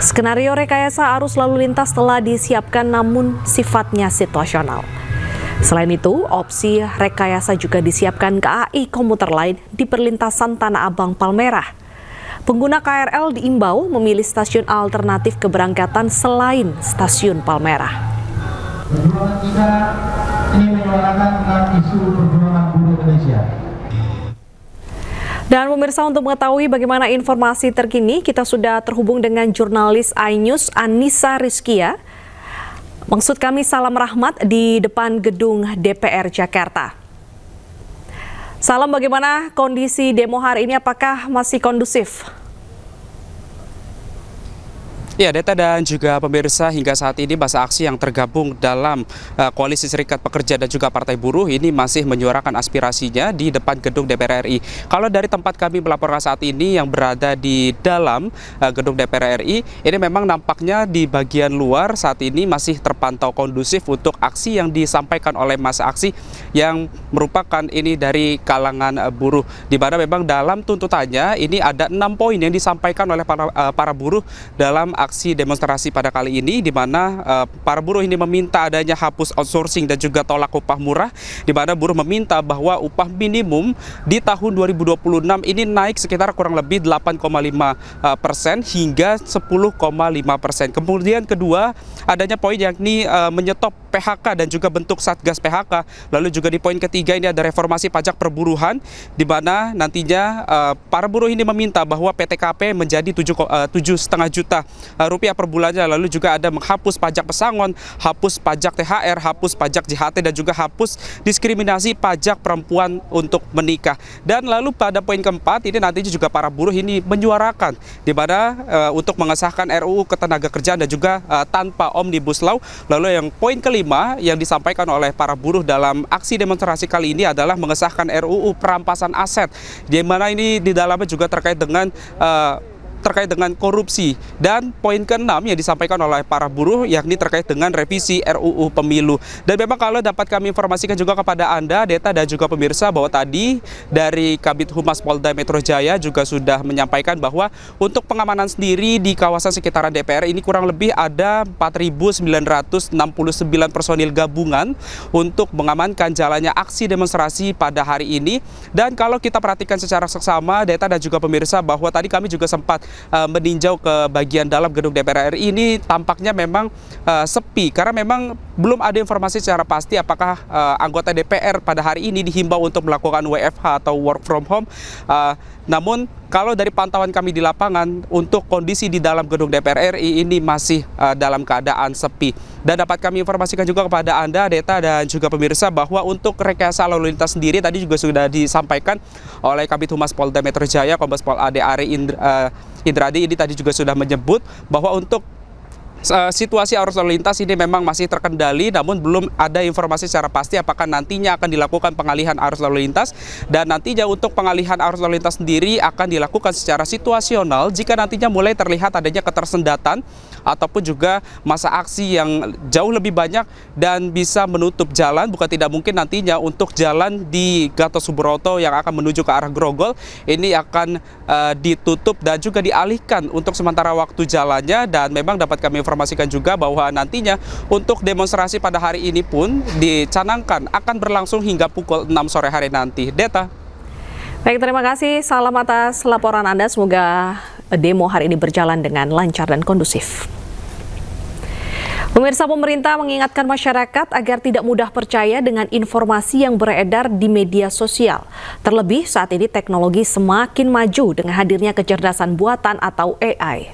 Skenario rekayasa arus lalu lintas telah disiapkan namun sifatnya situasional. Selain itu, opsi rekayasa juga disiapkan KAI komuter lain di perlintasan Tanah Abang Palmerah. Pengguna KRL diimbau memilih stasiun alternatif keberangkatan selain stasiun Palmerah. Perjuangan kita ini menyuarakan tentang isu perjuangan buruh Indonesia. Dan pemirsa, untuk mengetahui bagaimana informasi terkini, kita sudah terhubung dengan jurnalis iNews Anissa Rizkia. Maksud kami Salam Rahmat di depan gedung DPR Jakarta. Salam, bagaimana kondisi demo hari ini? Apakah masih kondusif? Ya, Deta dan juga pemirsa, hingga saat ini masa aksi yang tergabung dalam Koalisi Serikat Pekerja dan juga Partai Buruh ini masih menyuarakan aspirasinya di depan gedung DPR RI. Kalau dari tempat kami melaporkan saat ini yang berada di dalam gedung DPR RI, ini memang nampaknya di bagian luar saat ini masih terpantau kondusif untuk aksi yang disampaikan oleh masa aksi yang merupakan ini dari kalangan buruh. Di mana memang dalam tuntutannya ini ada 6 poin yang disampaikan oleh para buruh dalam aksi demonstrasi pada kali ini, di mana para buruh ini meminta adanya hapus outsourcing dan juga tolak upah murah, di mana buruh meminta bahwa upah minimum di tahun 2026 ini naik sekitar kurang lebih 8,5% hingga 10,5%. Kemudian kedua, adanya poin yakni menyetop PHK dan juga bentuk Satgas PHK. Lalu juga di poin ketiga ini ada reformasi pajak perburuhan, di mana nantinya para buruh ini meminta bahwa PTKP menjadi 7,5 juta rupiah per bulannya. Lalu juga ada menghapus pajak pesangon, hapus pajak THR, hapus pajak JHT, dan juga hapus diskriminasi pajak perempuan untuk menikah. Dan lalu pada poin keempat ini nantinya juga para buruh ini menyuarakan di mana untuk mengesahkan RUU Ketenagakerjaan dan juga tanpa Omnibus Law. Lalu yang poin kelima yang disampaikan oleh para buruh dalam aksi demonstrasi kali ini adalah mengesahkan RUU Perampasan Aset, di mana ini di dalamnya juga terkait dengan korupsi. Dan poin keenam yang disampaikan oleh para buruh yakni terkait dengan revisi RUU Pemilu. Dan memang kalau dapat kami informasikan juga kepada Anda, Deta dan juga pemirsa, bahwa tadi dari Kabid Humas Polda Metro Jaya juga sudah menyampaikan bahwa untuk pengamanan sendiri di kawasan sekitaran DPR ini kurang lebih ada 4.969 personil gabungan untuk mengamankan jalannya aksi demonstrasi pada hari ini. Dan kalau kita perhatikan secara seksama, Deta dan juga pemirsa, bahwa tadi kami juga sempat meninjau ke bagian dalam gedung DPR RI, ini tampaknya memang sepi karena memang belum ada informasi secara pasti apakah anggota DPR pada hari ini dihimbau untuk melakukan WFH atau work from home. Namun kalau dari pantauan kami di lapangan, untuk kondisi di dalam gedung DPR RI ini masih dalam keadaan sepi. Dan dapat kami informasikan juga kepada Anda, Deta dan juga pemirsa, bahwa untuk rekayasa lalu lintas sendiri tadi juga sudah disampaikan oleh Kabid Humas Polda Metro Jaya, Kombes Pol Ade Ari Indradi, ini tadi juga sudah menyebut bahwa untuk situasi arus lalu lintas ini memang masih terkendali, namun belum ada informasi secara pasti apakah nantinya akan dilakukan pengalihan arus lalu lintas. Dan nantinya untuk pengalihan arus lalu lintas sendiri akan dilakukan secara situasional jika nantinya mulai terlihat adanya ketersendatan ataupun juga masa aksi yang jauh lebih banyak dan bisa menutup jalan. Bukan tidak mungkin nantinya untuk jalan di Gatot Subroto yang akan menuju ke arah Grogol ini akan ditutup dan juga dialihkan untuk sementara waktu jalannya. Dan memang dapat kami informasikan juga bahwa nantinya untuk demonstrasi pada hari ini pun dicanangkan akan berlangsung hingga pukul 6 sore hari nanti. Deta. Baik, terima kasih. Salam atas laporan Anda. Semoga demo hari ini berjalan dengan lancar dan kondusif. Pemirsa, pemerintah mengingatkan masyarakat agar tidak mudah percaya dengan informasi yang beredar di media sosial. Terlebih saat ini teknologi semakin maju dengan hadirnya kecerdasan buatan atau AI.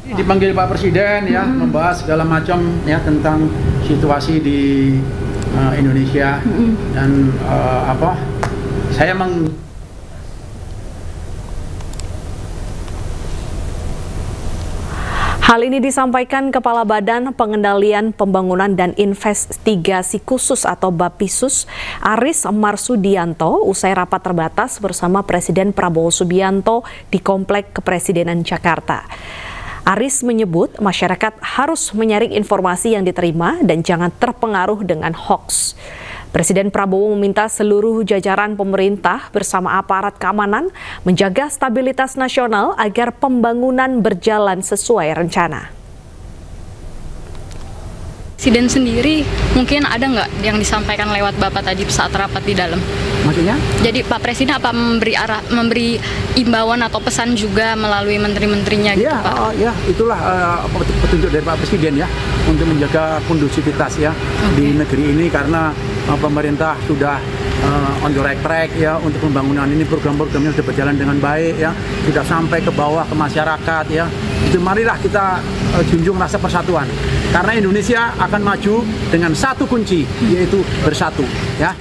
Dipanggil Pak Presiden ya, membahas segala macam ya tentang situasi di Indonesia dan saya Hal ini disampaikan Kepala Badan Pengendalian Pembangunan dan Investigasi Khusus atau Bapisus, Aris Marsudianto, usai rapat terbatas bersama Presiden Prabowo Subianto di Komplek Kepresidenan Jakarta. Aris menyebut masyarakat harus menyaring informasi yang diterima dan jangan terpengaruh dengan hoax. Presiden Prabowo meminta seluruh jajaran pemerintah bersama aparat keamanan menjaga stabilitas nasional agar pembangunan berjalan sesuai rencana. Presiden sendiri mungkin ada nggak yang disampaikan lewat Bapak tadi saat rapat di dalam? Maksudnya? Jadi Pak Presiden apa memberi imbauan atau pesan juga melalui menteri-menterinya gitu ya, Pak? Ya, itulah petunjuk dari Pak Presiden ya untuk menjaga kondusivitas ya di negeri ini, karena pemerintah sudah on the right track ya untuk pembangunan ini, program-programnya sudah berjalan dengan baik ya, sudah sampai ke bawah ke masyarakat ya. Itu marilah kita junjung rasa persatuan, karena Indonesia akan maju dengan satu kunci, yaitu bersatu ya.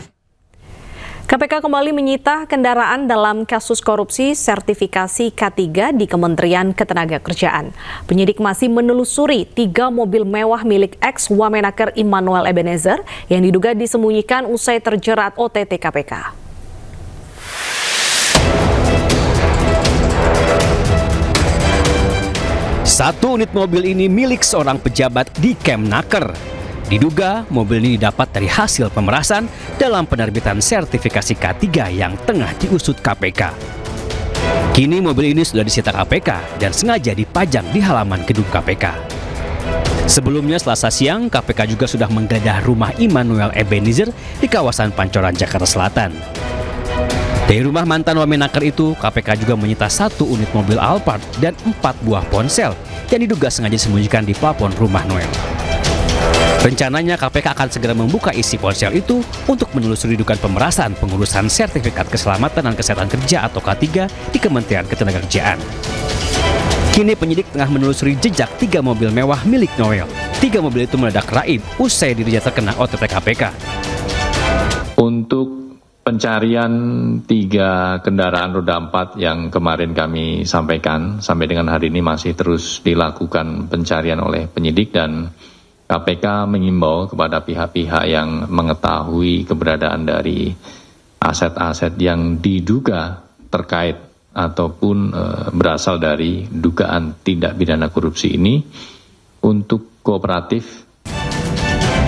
KPK kembali menyita kendaraan dalam kasus korupsi sertifikasi K3 di Kementerian Ketenagakerjaan. Penyidik masih menelusuri 3 mobil mewah milik ex-Wamenaker Immanuel Ebenezer yang diduga disembunyikan usai terjerat OTT KPK. Satu unit mobil ini milik seorang pejabat di Kemnaker. Diduga mobil ini didapat dari hasil pemerasan dalam penerbitan sertifikasi K3 yang tengah diusut KPK. Kini mobil ini sudah disita KPK dan sengaja dipajang di halaman gedung KPK. Sebelumnya Selasa siang, KPK juga sudah menggeledah rumah Immanuel Ebenezer di kawasan Pancoran, Jakarta Selatan. Dari rumah mantan Wamenaker itu, KPK juga menyita 1 unit mobil Alphard dan 4 buah ponsel yang diduga sengaja disembunyikan di plafon rumah Noel. Rencananya KPK akan segera membuka isi ponsel itu untuk menelusuri dugaan pemerasan pengurusan sertifikat keselamatan dan kesehatan kerja atau K3 di Kementerian Ketenagakerjaan. Kini penyidik tengah menelusuri jejak 3 mobil mewah milik Noel. 3 mobil itu meledak raib usai dirinya terkena OTT KPK. Untuk pencarian 3 kendaraan roda 4 yang kemarin kami sampaikan, sampai dengan hari ini masih terus dilakukan pencarian oleh penyidik, dan KPK mengimbau kepada pihak-pihak yang mengetahui keberadaan dari aset-aset yang diduga terkait ataupun berasal dari dugaan tindak pidana korupsi ini untuk kooperatif.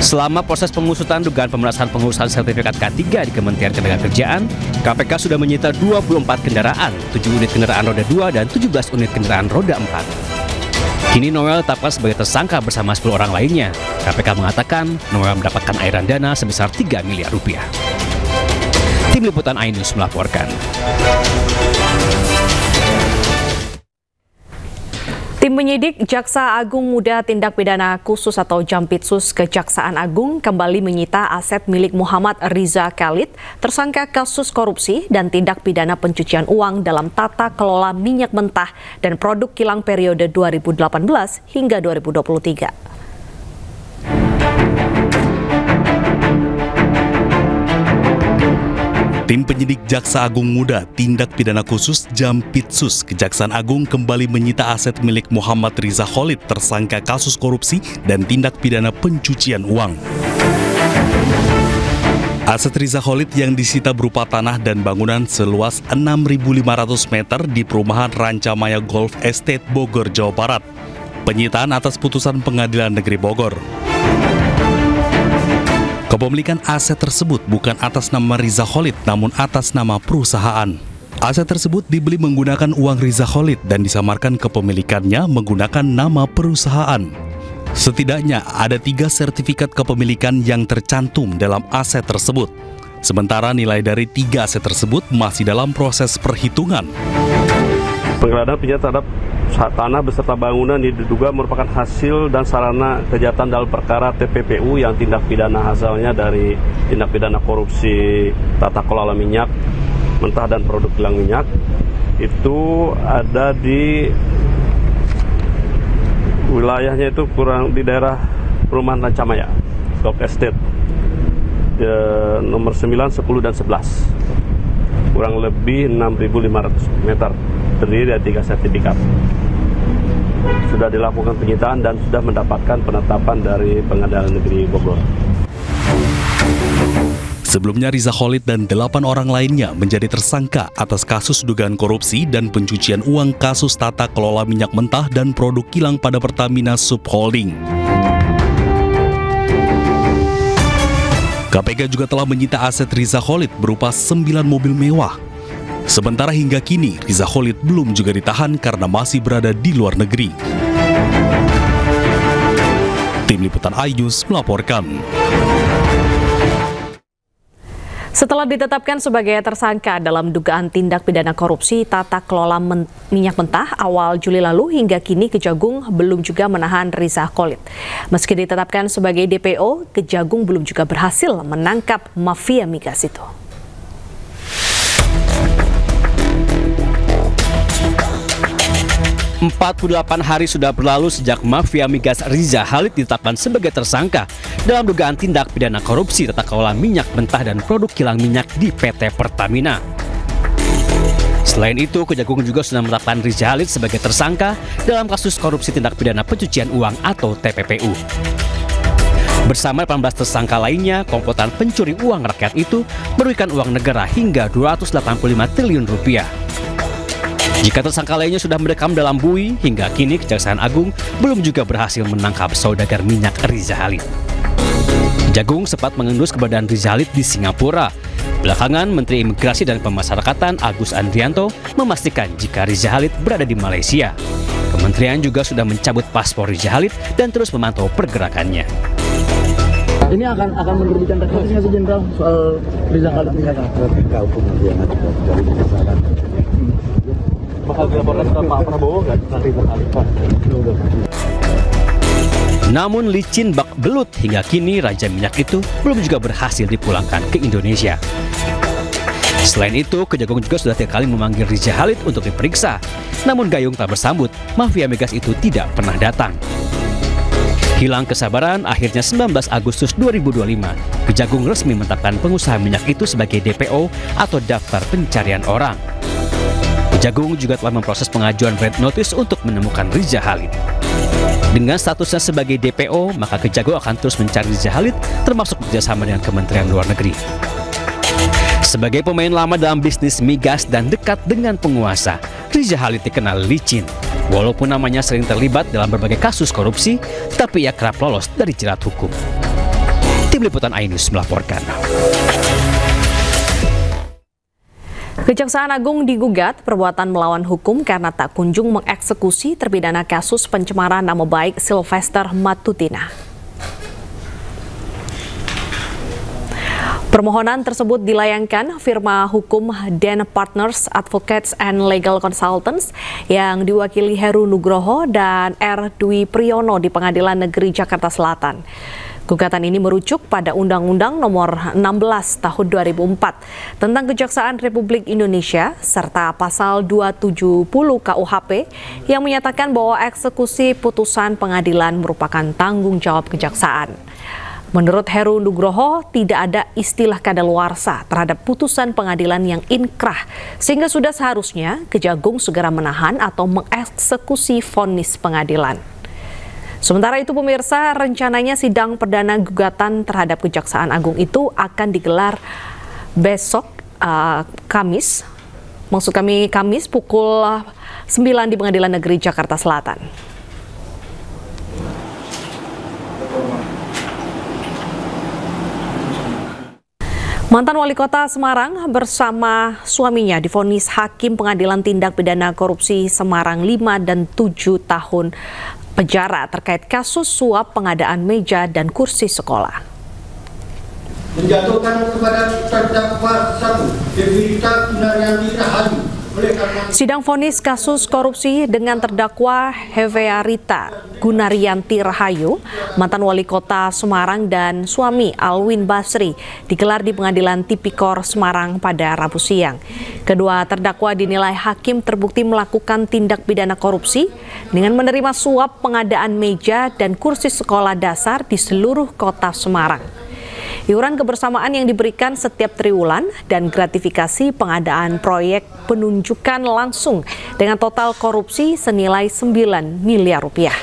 Selama proses pengusutan dugaan pemerasan pengurusan sertifikat K3 di Kementerian Ketenagakerjaan, KPK sudah menyita 24 kendaraan, 7 unit kendaraan roda 2 dan 17 unit kendaraan roda 4. Kini Noel ditetapkan sebagai tersangka bersama 10 orang lainnya. KPK mengatakan Noel mendapatkan airan dana sebesar 3 miliar rupiah. Tim Liputan iNews melaporkan. Tim penyidik Jaksa Agung Muda Tindak Pidana Khusus atau Jampitsus Kejaksaan Agung kembali menyita aset milik Muhammad Riza Khalid, tersangka kasus korupsi dan tindak pidana pencucian uang dalam tata kelola minyak mentah dan produk kilang periode 2018 hingga 2023. Tim penyidik Jaksa Agung Muda Tindak Pidana Khusus Jampitsus Kejaksaan Agung kembali menyita aset milik Muhammad Riza Khalid, tersangka kasus korupsi dan tindak pidana pencucian uang. Aset Riza Khalid yang disita berupa tanah dan bangunan seluas 6.500 meter di perumahan Rancamaya Golf Estate, Bogor, Jawa Barat. Penyitaan atas putusan Pengadilan Negeri Bogor. Kepemilikan aset tersebut bukan atas nama Riza Khalid, namun atas nama perusahaan. Aset tersebut dibeli menggunakan uang Riza Khalid dan disamarkan kepemilikannya menggunakan nama perusahaan. Setidaknya ada 3 sertifikat kepemilikan yang tercantum dalam aset tersebut. Sementara nilai dari 3 aset tersebut masih dalam proses perhitungan. Penggeledahan penyitaan terhadap tanah beserta bangunan diduga merupakan hasil dan sarana kejahatan dalam perkara TPPU yang tindak pidana asalnya dari tindak pidana korupsi tata kelola minyak mentah dan produk kilang minyak. Itu ada di wilayahnya itu kurang di daerah perumahan Rancamaya Golf Estate nomor 9, 10, dan 11, kurang lebih 6.500 meter, terdiri dari 3 sertifikat. Sudah dilakukan penyitaan dan sudah mendapatkan penetapan dari Pengadilan Negeri Bogor. Sebelumnya Riza Khalid dan 8 orang lainnya menjadi tersangka atas kasus dugaan korupsi dan pencucian uang kasus tata kelola minyak mentah dan produk kilang pada Pertamina Subholding. KPK juga telah menyita aset Riza Khalid berupa 9 mobil mewah. Sementara hingga kini, Riza Khalid belum juga ditahan karena masih berada di luar negeri. Tim Liputan iNews melaporkan. Setelah ditetapkan sebagai tersangka dalam dugaan tindak pidana korupsi tata kelola minyak mentah awal Juli lalu, hingga kini Kejagung belum juga menahan Riza Khalid. Meski ditetapkan sebagai DPO, Kejagung belum juga berhasil menangkap mafia migas itu. ...48 hari sudah berlalu sejak mafia migas Riza Khalid ditetapkan sebagai tersangka dalam dugaan tindak pidana korupsi tata kelola minyak mentah dan produk kilang minyak di PT Pertamina. Selain itu, Kejagung juga sudah menetapkan Riza Khalid sebagai tersangka dalam kasus korupsi tindak pidana pencucian uang atau TPPU. Bersama 18 tersangka lainnya, komplotan pencuri uang rakyat itu merugikan uang negara hingga 285 triliun rupiah. Jika tersangka lainnya sudah mendekam dalam bui, hingga kini Kejaksaan Agung belum juga berhasil menangkap saudagar minyak Riza Khalid. Kejagung sempat mengendus keberadaan Riza Khalid di Singapura. Belakangan, Menteri Imigrasi dan Pemasyarakatan Agus Andrianto memastikan jika Riza Khalid berada di Malaysia. Kementerian juga sudah mencabut paspor Riza Khalid dan terus memantau pergerakannya. Ini akan menerbitkan rekomendasi nggak sih, Jenderal, soal Riza Khalid ini? Hukum yang ada dari kesalahan. Bakal dilaporkan ke Pak Prabowo nggak Riza Khalid? Namun licin bak belut, hingga kini Raja Minyak itu belum juga berhasil dipulangkan ke Indonesia. Selain itu, Kejagung juga sudah 3 kali memanggil Riza Khalid untuk diperiksa. Namun gayung tak bersambut, mafia migas itu tidak pernah datang. Hilang kesabaran, akhirnya 19 Agustus 2025, Kejagung resmi menetapkan pengusaha minyak itu sebagai DPO atau daftar pencarian orang. Kejagung juga telah memproses pengajuan red notice untuk menemukan Riza Khalid. Dengan statusnya sebagai DPO, maka Kejagung akan terus mencari Riza Khalid, termasuk bekerjasama dengan Kementerian Luar Negeri. Sebagai pemain lama dalam bisnis migas dan dekat dengan penguasa, Riza Khalid dikenal licin. Walaupun namanya sering terlibat dalam berbagai kasus korupsi, tapi ia kerap lolos dari jerat hukum. Tim Liputan iNews melaporkan. Kejaksaan Agung digugat perbuatan melawan hukum karena tak kunjung mengeksekusi terpidana kasus pencemaran nama baik Sylvester Matutina. Permohonan tersebut dilayangkan firma hukum Den Partners Advocates and Legal Consultants yang diwakili Heru Nugroho dan R. Dwi Priyono di Pengadilan Negeri Jakarta Selatan. Gugatan ini merujuk pada Undang-Undang Nomor 16 Tahun 2004 tentang Kejaksaan Republik Indonesia serta Pasal 270 KUHP yang menyatakan bahwa eksekusi putusan pengadilan merupakan tanggung jawab kejaksaan. Menurut Heru Nugroho, tidak ada istilah kadaluarsa terhadap putusan pengadilan yang inkrah, sehingga sudah seharusnya Kejagung segera menahan atau mengeksekusi vonis pengadilan. Sementara itu, pemirsa, rencananya sidang perdana gugatan terhadap Kejaksaan Agung itu akan digelar besok Kamis, Kamis pukul 9 di Pengadilan Negeri Jakarta Selatan. Mantan Wali Kota Semarang bersama suaminya divonis Hakim Pengadilan Tindak Pidana Korupsi Semarang 5 dan 7 tahun penjara terkait kasus suap pengadaan meja dan kursi sekolah. Menjatuhkan kepada terdakwa 1 Devita Gunaryanti Rahayu. Sidang vonis kasus korupsi dengan terdakwa Hevearita Gunaryanti Rahayu, mantan Wali Kota Semarang dan suami Alwin Basri, digelar di Pengadilan Tipikor Semarang pada Rabu siang. Kedua terdakwa dinilai hakim terbukti melakukan tindak pidana korupsi dengan menerima suap pengadaan meja dan kursi sekolah dasar di seluruh kota Semarang. Iuran kebersamaan yang diberikan setiap triwulan dan gratifikasi pengadaan proyek penunjukan langsung dengan total korupsi senilai 9 miliar rupiah.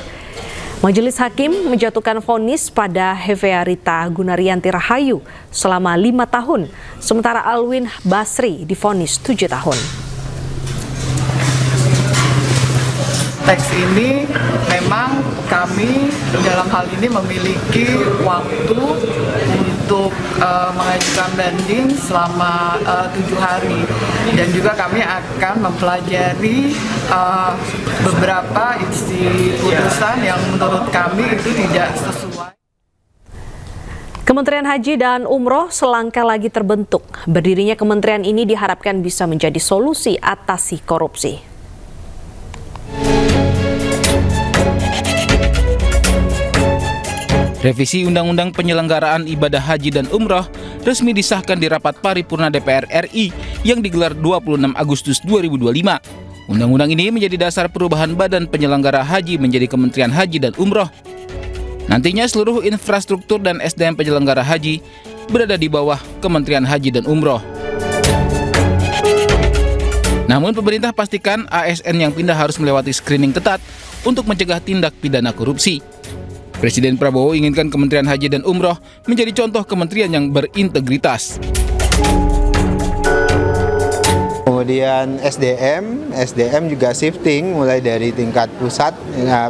Majelis Hakim menjatuhkan vonis pada Hevearita Gunaryanti Rahayu selama 5 tahun, sementara Alwin Basri divonis 7 tahun. konteks ini memang kami dalam hal ini memiliki waktu untuk mengajukan banding selama 7 hari, dan juga kami akan mempelajari beberapa isi putusan yang menurut kami itu tidak sesuai. Kementerian Haji dan Umroh selangkah lagi terbentuk. Berdirinya kementerian ini diharapkan bisa menjadi solusi atasi korupsi. Revisi Undang-Undang Penyelenggaraan Ibadah Haji dan Umroh resmi disahkan di rapat paripurna DPR RI yang digelar 26 Agustus 2025. Undang-undang ini menjadi dasar perubahan Badan Penyelenggara Haji menjadi Kementerian Haji dan Umroh. Nantinya seluruh infrastruktur dan SDM penyelenggara haji berada di bawah Kementerian Haji dan Umroh. Namun pemerintah pastikan ASN yang pindah harus melewati screening ketat untuk mencegah tindak pidana korupsi. Presiden Prabowo inginkan Kementerian Haji dan Umroh menjadi contoh kementerian yang berintegritas. Kemudian SDM juga shifting mulai dari tingkat pusat,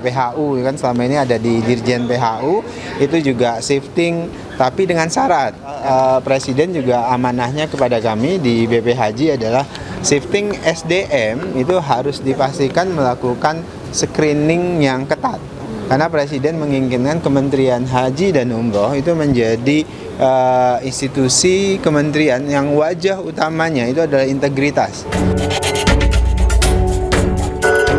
PHU kan selama ini ada di Dirjen PHU, itu juga shifting tapi dengan syarat. Presiden juga amanahnya kepada kami di BP Haji adalah shifting SDM itu harus dipastikan melakukan screening yang ketat. Karena Presiden menginginkan Kementerian Haji dan Umroh itu menjadi institusi kementerian yang wajah utamanya itu adalah integritas.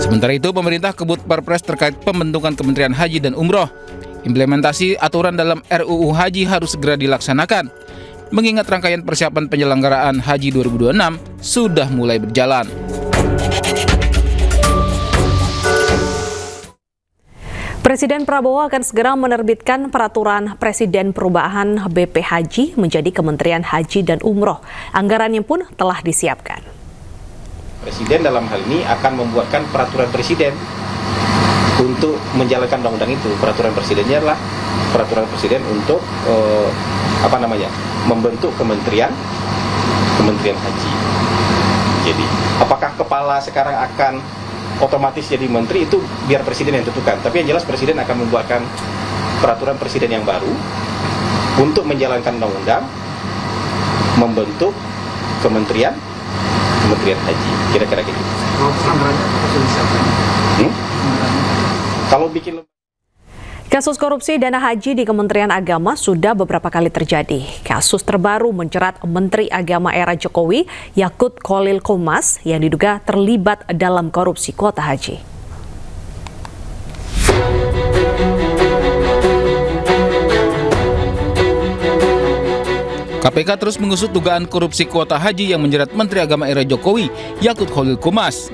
Sementara itu, pemerintah kebut Perpres terkait pembentukan Kementerian Haji dan Umroh. Implementasi aturan dalam RUU Haji harus segera dilaksanakan, mengingat rangkaian persiapan penyelenggaraan Haji 2026 sudah mulai berjalan. Presiden Prabowo akan segera menerbitkan peraturan Presiden perubahan BP Haji menjadi Kementerian Haji dan Umroh. Anggarannya pun telah disiapkan. Presiden dalam hal ini akan membuatkan peraturan Presiden untuk menjalankan undang-undang itu. Peraturan Presidennya adalah peraturan Presiden untuk membentuk Kementerian Haji. Jadi, apakah kepala sekarang akan otomatis jadi menteri, itu biar Presiden yang tentukan. Tapi yang jelas Presiden akan membuatkan peraturan Presiden yang baru untuk menjalankan undang-undang, membentuk Kementerian Haji. Kira-kira gitu. Kalau bikin Kasus korupsi dana haji di Kementerian Agama sudah beberapa kali terjadi. Kasus terbaru menjerat Menteri Agama era Jokowi, Yakut Khalil Qomas, yang diduga terlibat dalam korupsi kuota haji. KPK terus mengusut dugaan korupsi kuota haji yang menjerat Menteri Agama era Jokowi, Yakut Khalil Qomas.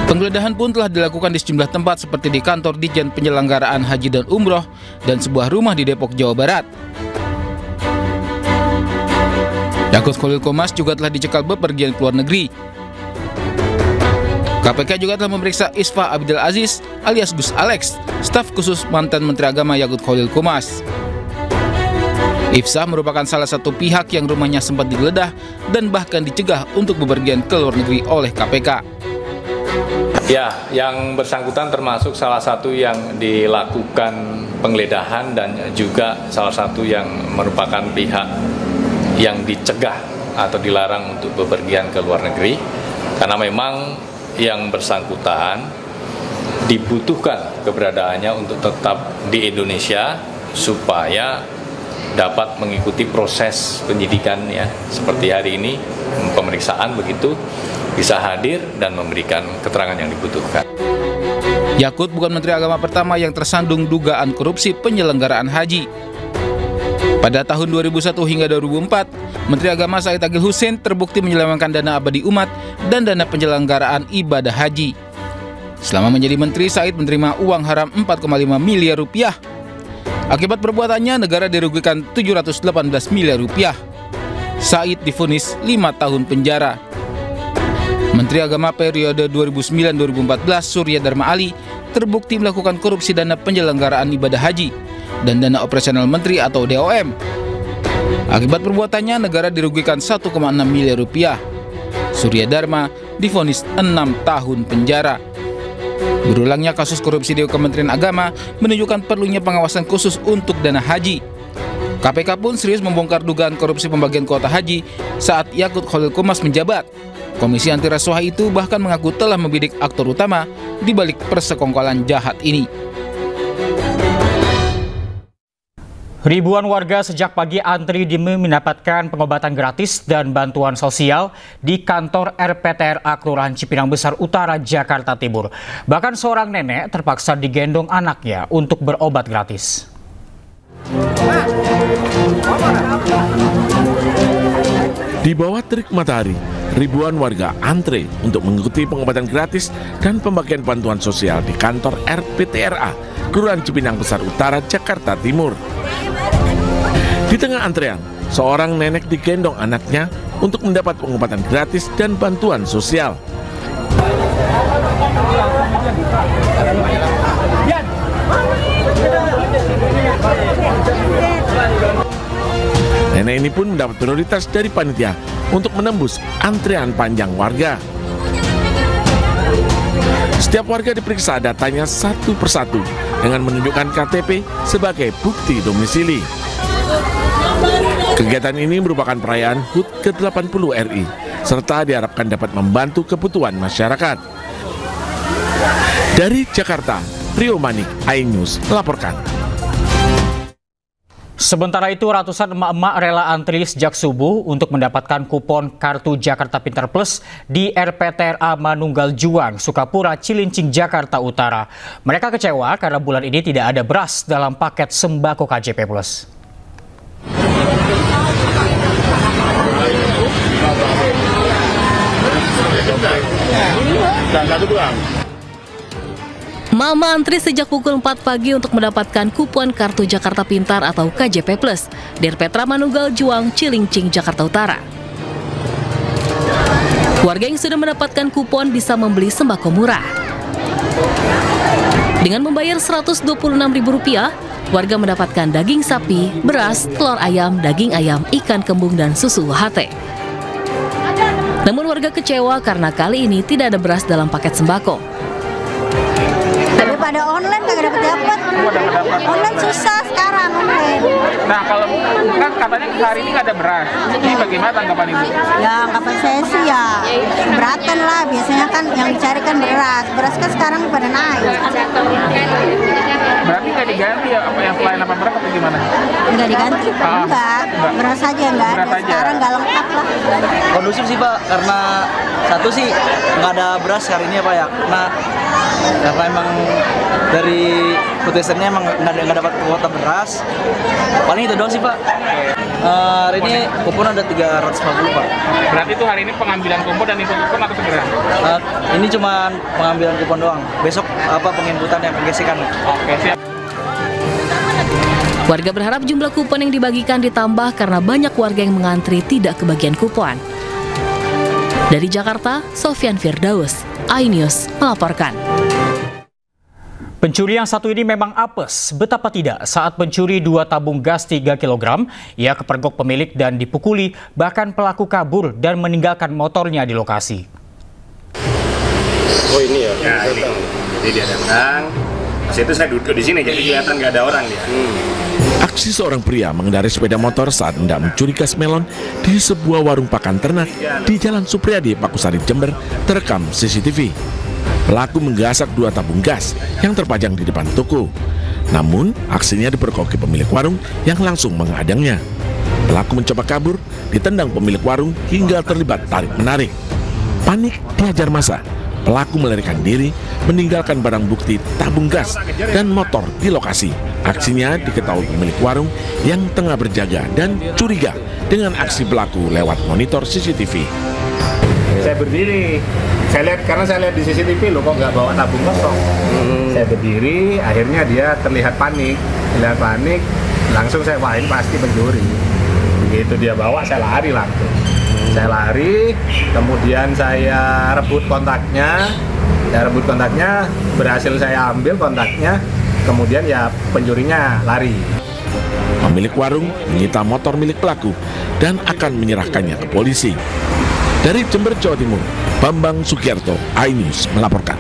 Penggeledahan pun telah dilakukan di sejumlah tempat seperti di kantor Ditjen Penyelenggaraan Haji dan Umroh dan sebuah rumah di Depok, Jawa Barat. Yakut Khalil Qomas juga telah dicekal bepergian ke luar negeri. KPK juga telah memeriksa Isfa Abdul Aziz alias Gus Alex, staf khusus mantan Menteri Agama Yakut Khalil Qomas. Ifsah merupakan salah satu pihak yang rumahnya sempat digeledah dan bahkan dicegah untuk bepergian ke luar negeri oleh KPK. Ya, yang bersangkutan termasuk salah satu yang dilakukan penggeledahan dan juga salah satu yang merupakan pihak yang dicegah atau dilarang untuk bepergian ke luar negeri karena memang yang bersangkutan dibutuhkan keberadaannya untuk tetap di Indonesia supaya dapat mengikuti proses penyidikan ya seperti hari ini pemeriksaan begitu, bisa hadir dan memberikan keterangan yang dibutuhkan. Yakut bukan Menteri Agama pertama yang tersandung dugaan korupsi penyelenggaraan haji. Pada tahun 2001 hingga 2004, Menteri Agama Said Agil Hussein terbukti menyelewengkan dana abadi umat dan dana penyelenggaraan ibadah haji. Selama menjadi menteri, Said menerima uang haram 4,5 miliar rupiah. Akibat perbuatannya, negara dirugikan 718 miliar rupiah. Said divonis 5 tahun penjara. Menteri Agama periode 2009-2014 Surya Dharma Ali terbukti melakukan korupsi dana penyelenggaraan ibadah haji dan dana operasional menteri atau DOM. Akibat perbuatannya negara dirugikan 1,6 miliar rupiah. Surya Dharma divonis 6 tahun penjara. Berulangnya kasus korupsi di Kementerian Agama menunjukkan perlunya pengawasan khusus untuk dana haji. KPK pun serius membongkar dugaan korupsi pembagian kuota haji saat Yakut Khalil Komas menjabat. Komisi Anti Rasuah itu bahkan mengaku telah membidik aktor utama di balik persekongkolan jahat ini. Ribuan warga sejak pagi antri demi mendapatkan pengobatan gratis dan bantuan sosial di kantor RPTRA Kelurahan Cipinang Besar Utara, Jakarta Timur. Bahkan seorang nenek terpaksa digendong anaknya untuk berobat gratis. Di bawah terik matahari, ribuan warga antre untuk mengikuti pengobatan gratis dan pembagian bantuan sosial di kantor RPTRA Kelurahan Cipinang Besar Utara, Jakarta Timur. Di tengah antrean, seorang nenek digendong anaknya untuk mendapat pengobatan gratis dan bantuan sosial. Nenek ini pun mendapat prioritas dari panitia untuk menembus antrean panjang warga. Setiap warga diperiksa datanya satu persatu dengan menunjukkan KTP sebagai bukti domisili. Kegiatan ini merupakan perayaan HUT ke-80 RI, serta diharapkan dapat membantu kebutuhan masyarakat. Dari Jakarta, Rio Manik, iNews melaporkan. Sementara itu, ratusan emak-emak rela antri sejak subuh untuk mendapatkan kupon kartu Jakarta Pintar Plus di RPTRA Manunggal Juang, Sukapura, Cilincing, Jakarta Utara. Mereka kecewa karena bulan ini tidak ada beras dalam paket sembako KJP Plus. Mama antri sejak pukul 4 pagi untuk mendapatkan kupon kartu Jakarta Pintar atau KJP Plus di RPTRA Manunggal Juang, Cilincing, Jakarta Utara. Warga yang sudah mendapatkan kupon bisa membeli sembako murah. Dengan membayar Rp126.000, warga mendapatkan daging sapi, beras, telur ayam, daging ayam, ikan kembung, dan susu UHT. Namun warga kecewa karena kali ini tidak ada beras dalam paket sembako. Daripada online nggak dapat. Online susah sekarang online. Nah, kalau kan katanya hari ini nggak ada beras, ini bagaimana tanggapan Ibu? Ya, anggapan saya sih ya keberatan lah. Biasanya kan yang dicari kan beras. Beras kan sekarang pada naik. Berarti nggak diganti ya apa yang selain 8 beras atau gimana? Nggak diganti, enggak. Beras aja nggak ada. Sekarang nggak lengkap lah. Kondusif sih Pak, karena satu sih nggak ada beras hari ini ya Pak ya. Karena emang dari putusannya emang nggak dapat kuota beras. Paling itu doang sih Pak. Hari ini kupon ada 350 Pak. Berarti itu hari ini pengambilan kupon dan input kupon atau segera? Ini cuma pengambilan kupon doang. Besok penginputan yang penggesekan. Oke, siap. Warga berharap jumlah kupon yang dibagikan ditambah karena banyak warga yang mengantri tidak kebagian kupon. Dari Jakarta, Sofyan Firdaus, iNews melaporkan. Pencuri yang satu ini memang apes, betapa tidak saat pencuri 2 tabung gas 3 kg, ia kepergok pemilik dan dipukuli, bahkan pelaku kabur dan meninggalkan motornya di lokasi. Oh ini ya? Ya ini. Jadi dia datang, pas itu saya duduk di sini, jadi kelihatan nggak ada orang dia. Aksi seorang pria mengendarai sepeda motor saat hendak mencuri gas melon di sebuah warung pakan ternak di Jalan Supriyadi, Pakusari, Jember terekam CCTV. Pelaku menggasak 2 tabung gas yang terpajang di depan toko. Namun, aksinya dipergoki pemilik warung yang langsung menghadangnya. Pelaku mencoba kabur, ditendang pemilik warung hingga terlibat tarik-menarik. Panik dihajar massa. Pelaku melarikan diri, meninggalkan barang bukti tabung gas dan motor di lokasi. Aksinya diketahui pemilik warung yang tengah berjaga dan curiga dengan aksi pelaku lewat monitor CCTV. Saya berdiri, karena saya lihat di CCTV loh kok nggak bawa tabung kosong. Saya berdiri, akhirnya dia terlihat panik, langsung saya wah ini pasti pencuri. Begitu dia bawa, saya lari langsung. Saya lari, kemudian saya rebut kontaknya, berhasil saya ambil kontaknya, kemudian ya pencurinya lari. Pemilik warung menyita motor milik pelaku dan akan menyerahkannya ke polisi. Dari Jember, Jawa Timur, Bambang Sugiarto, iNews melaporkan.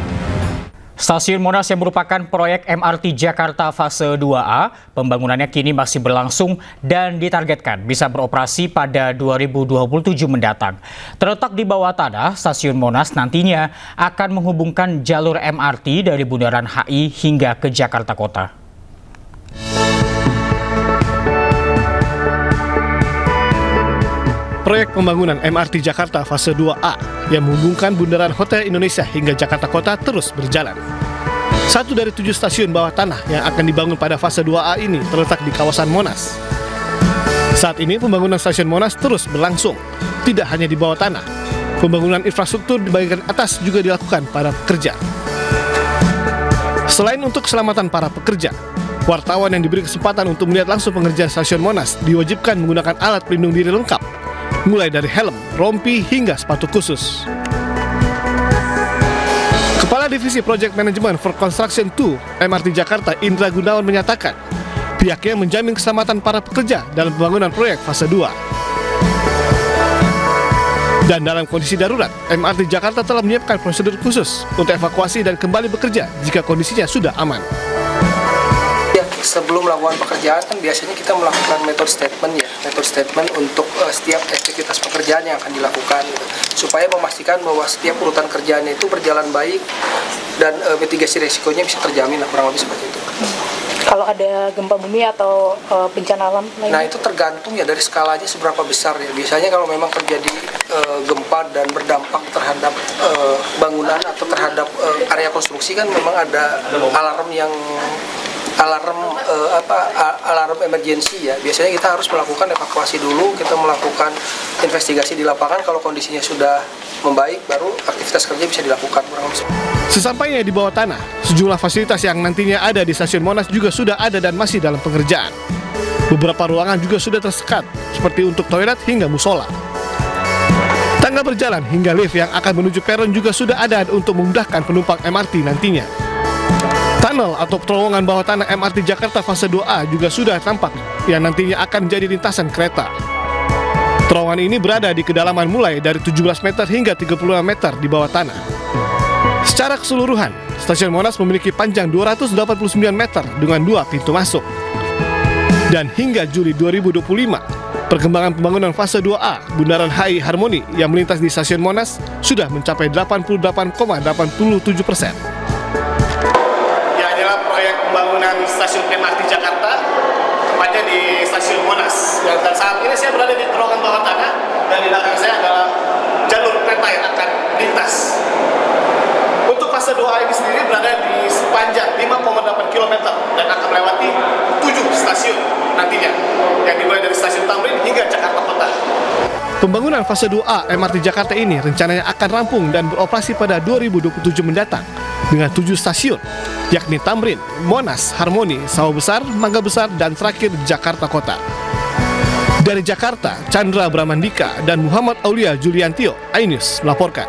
Stasiun Monas yang merupakan proyek MRT Jakarta fase 2A, pembangunannya kini masih berlangsung dan ditargetkan bisa beroperasi pada 2027 mendatang. Terletak di bawah tanah, Stasiun Monas nantinya akan menghubungkan jalur MRT dari Bundaran HI hingga ke Jakarta Kota. Proyek pembangunan MRT Jakarta fase 2A yang menghubungkan Bundaran Hotel Indonesia hingga Jakarta Kota terus berjalan. Satu dari 7 stasiun bawah tanah yang akan dibangun pada fase 2A ini terletak di kawasan Monas. Saat ini pembangunan stasiun Monas terus berlangsung, tidak hanya di bawah tanah. Pembangunan infrastruktur di bagian atas juga dilakukan para pekerja. Selain untuk keselamatan para pekerja, wartawan yang diberi kesempatan untuk melihat langsung pengerjaan stasiun Monas diwajibkan menggunakan alat pelindung diri lengkap, mulai dari helm, rompi, hingga sepatu khusus. Kepala Divisi Project Management for Construction 2 MRT Jakarta, Indra Gunawan, menyatakan pihaknya menjamin keselamatan para pekerja dalam pembangunan proyek fase 2. Dan dalam kondisi darurat, MRT Jakarta telah menyiapkan prosedur khusus untuk evakuasi dan kembali bekerja jika kondisinya sudah aman. Sebelum melakukan pekerjaan kan biasanya kita melakukan method statement untuk setiap aktivitas pekerjaan yang akan dilakukan gitu, supaya memastikan bahwa setiap urutan kerjaannya itu berjalan baik dan mitigasi resikonya bisa terjamin, kurang lebih seperti itu. Kalau ada gempa bumi atau bencana alam lainnya? Nah, itu tergantung ya dari skalanya seberapa besar ya. Biasanya kalau memang terjadi gempa dan berdampak terhadap bangunan atau terhadap area konstruksi kan memang ada alarm emergency ya. Biasanya kita harus melakukan evakuasi dulu, kita melakukan investigasi di lapangan. Kalau kondisinya sudah membaik, baru aktivitas kerja bisa dilakukan. Sesampainya di bawah tanah, sejumlah fasilitas yang nantinya ada di stasiun Monas juga sudah ada dan masih dalam pengerjaan. Beberapa ruangan juga sudah tersekat, seperti untuk toilet hingga musola. Tangga berjalan hingga lift yang akan menuju peron juga sudah ada untuk memudahkan penumpang MRT nantinya. Tunnel atau terowongan bawah tanah MRT Jakarta fase 2A juga sudah tampak yang nantinya akan menjadi lintasan kereta. Terowongan ini berada di kedalaman mulai dari 17 meter hingga 35 meter di bawah tanah. Secara keseluruhan, stasiun Monas memiliki panjang 289 meter dengan 2 pintu masuk. Dan hingga Juli 2025, perkembangan pembangunan fase 2A Bundaran HI Harmoni yang melintas di stasiun Monas sudah mencapai 88,87%. Pembangunan stasiun MRT Jakarta, tepatnya di stasiun Monas. Dan saat ini saya berada di terowongan bawah tanah, dan di belakang saya adalah jalur kereta yang akan lintas. Untuk fase 2A ini sendiri berada di sepanjang 5,8 km dan akan melewati 7 stasiun nantinya, yang dimulai dari stasiun Tamrin hingga Jakarta Kota. Pembangunan fase 2A MRT Jakarta ini rencananya akan rampung dan beroperasi pada 2027 mendatang dengan 7 stasiun, yakni Tamrin, Monas, Harmoni, Sawah Besar, Mangga Besar, dan terakhir Jakarta Kota. Dari Jakarta, Chandra Bramandika dan Muhammad Aulia Juliantio, iNews melaporkan.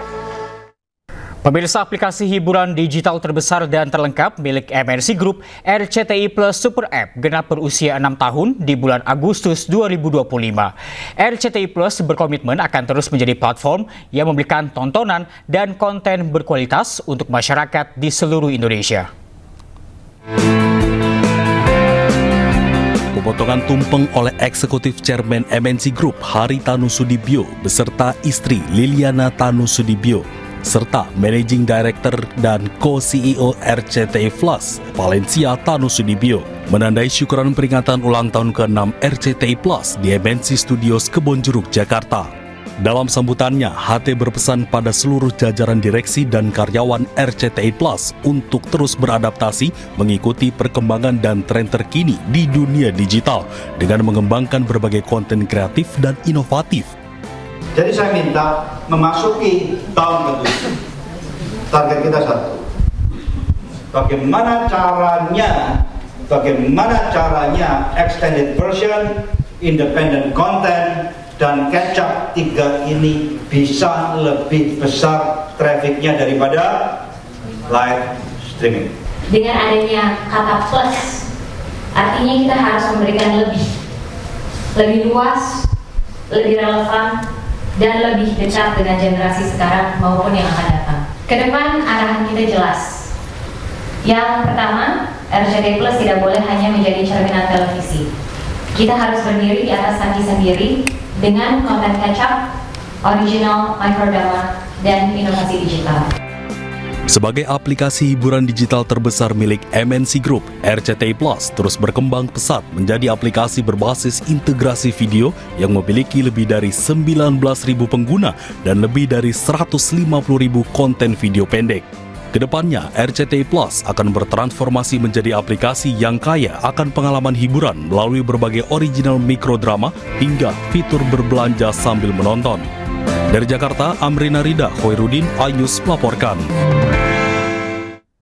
Pemirsa, aplikasi hiburan digital terbesar dan terlengkap milik MNC Group, RCTI Plus Super App, genap berusia 6 tahun di bulan Agustus 2025. RCTI Plus berkomitmen akan terus menjadi platform yang memberikan tontonan dan konten berkualitas untuk masyarakat di seluruh Indonesia. Pemotongan tumpeng oleh Eksekutif Chairman MNC Group Haritanu Sudibyo beserta istri Liliana Tanu Sudibyo serta Managing Director dan Co-CEO RCTI Plus, Valencia Tanu Sudibyo, menandai syukuran peringatan ulang tahun ke-6 RCTI Plus di MNC Studios Kebonjeruk, Jakarta. Dalam sambutannya, HT berpesan pada seluruh jajaran direksi dan karyawan RCTI Plus untuk terus beradaptasi mengikuti perkembangan dan tren terkini di dunia digital dengan mengembangkan berbagai konten kreatif dan inovatif. Jadi saya minta memasuki tahun ke-7, target kita 1. Bagaimana caranya extended version, independent content, dan catch up 3 ini bisa lebih besar trafficnya daripada live streaming. Dengan adanya kata plus, artinya kita harus memberikan lebih luas, lebih relevan, dan lebih dekat dengan generasi sekarang maupun yang akan datang. Kedepan arahan kita jelas. Yang pertama, RCTI Plus tidak boleh hanya menjadi cerminan televisi. Kita harus berdiri di atas kaki sendiri dengan konten catch-up, original, microdrama, dan inovasi digital. Sebagai aplikasi hiburan digital terbesar milik MNC Group, RCTI Plus terus berkembang pesat menjadi aplikasi berbasis integrasi video yang memiliki lebih dari 19.000 pengguna dan lebih dari 150.000 konten video pendek. Kedepannya, RCTI Plus akan bertransformasi menjadi aplikasi yang kaya akan pengalaman hiburan melalui berbagai original mikrodrama hingga fitur berbelanja sambil menonton. Dari Jakarta, Amrina Rida, Khairuddin, iNews melaporkan.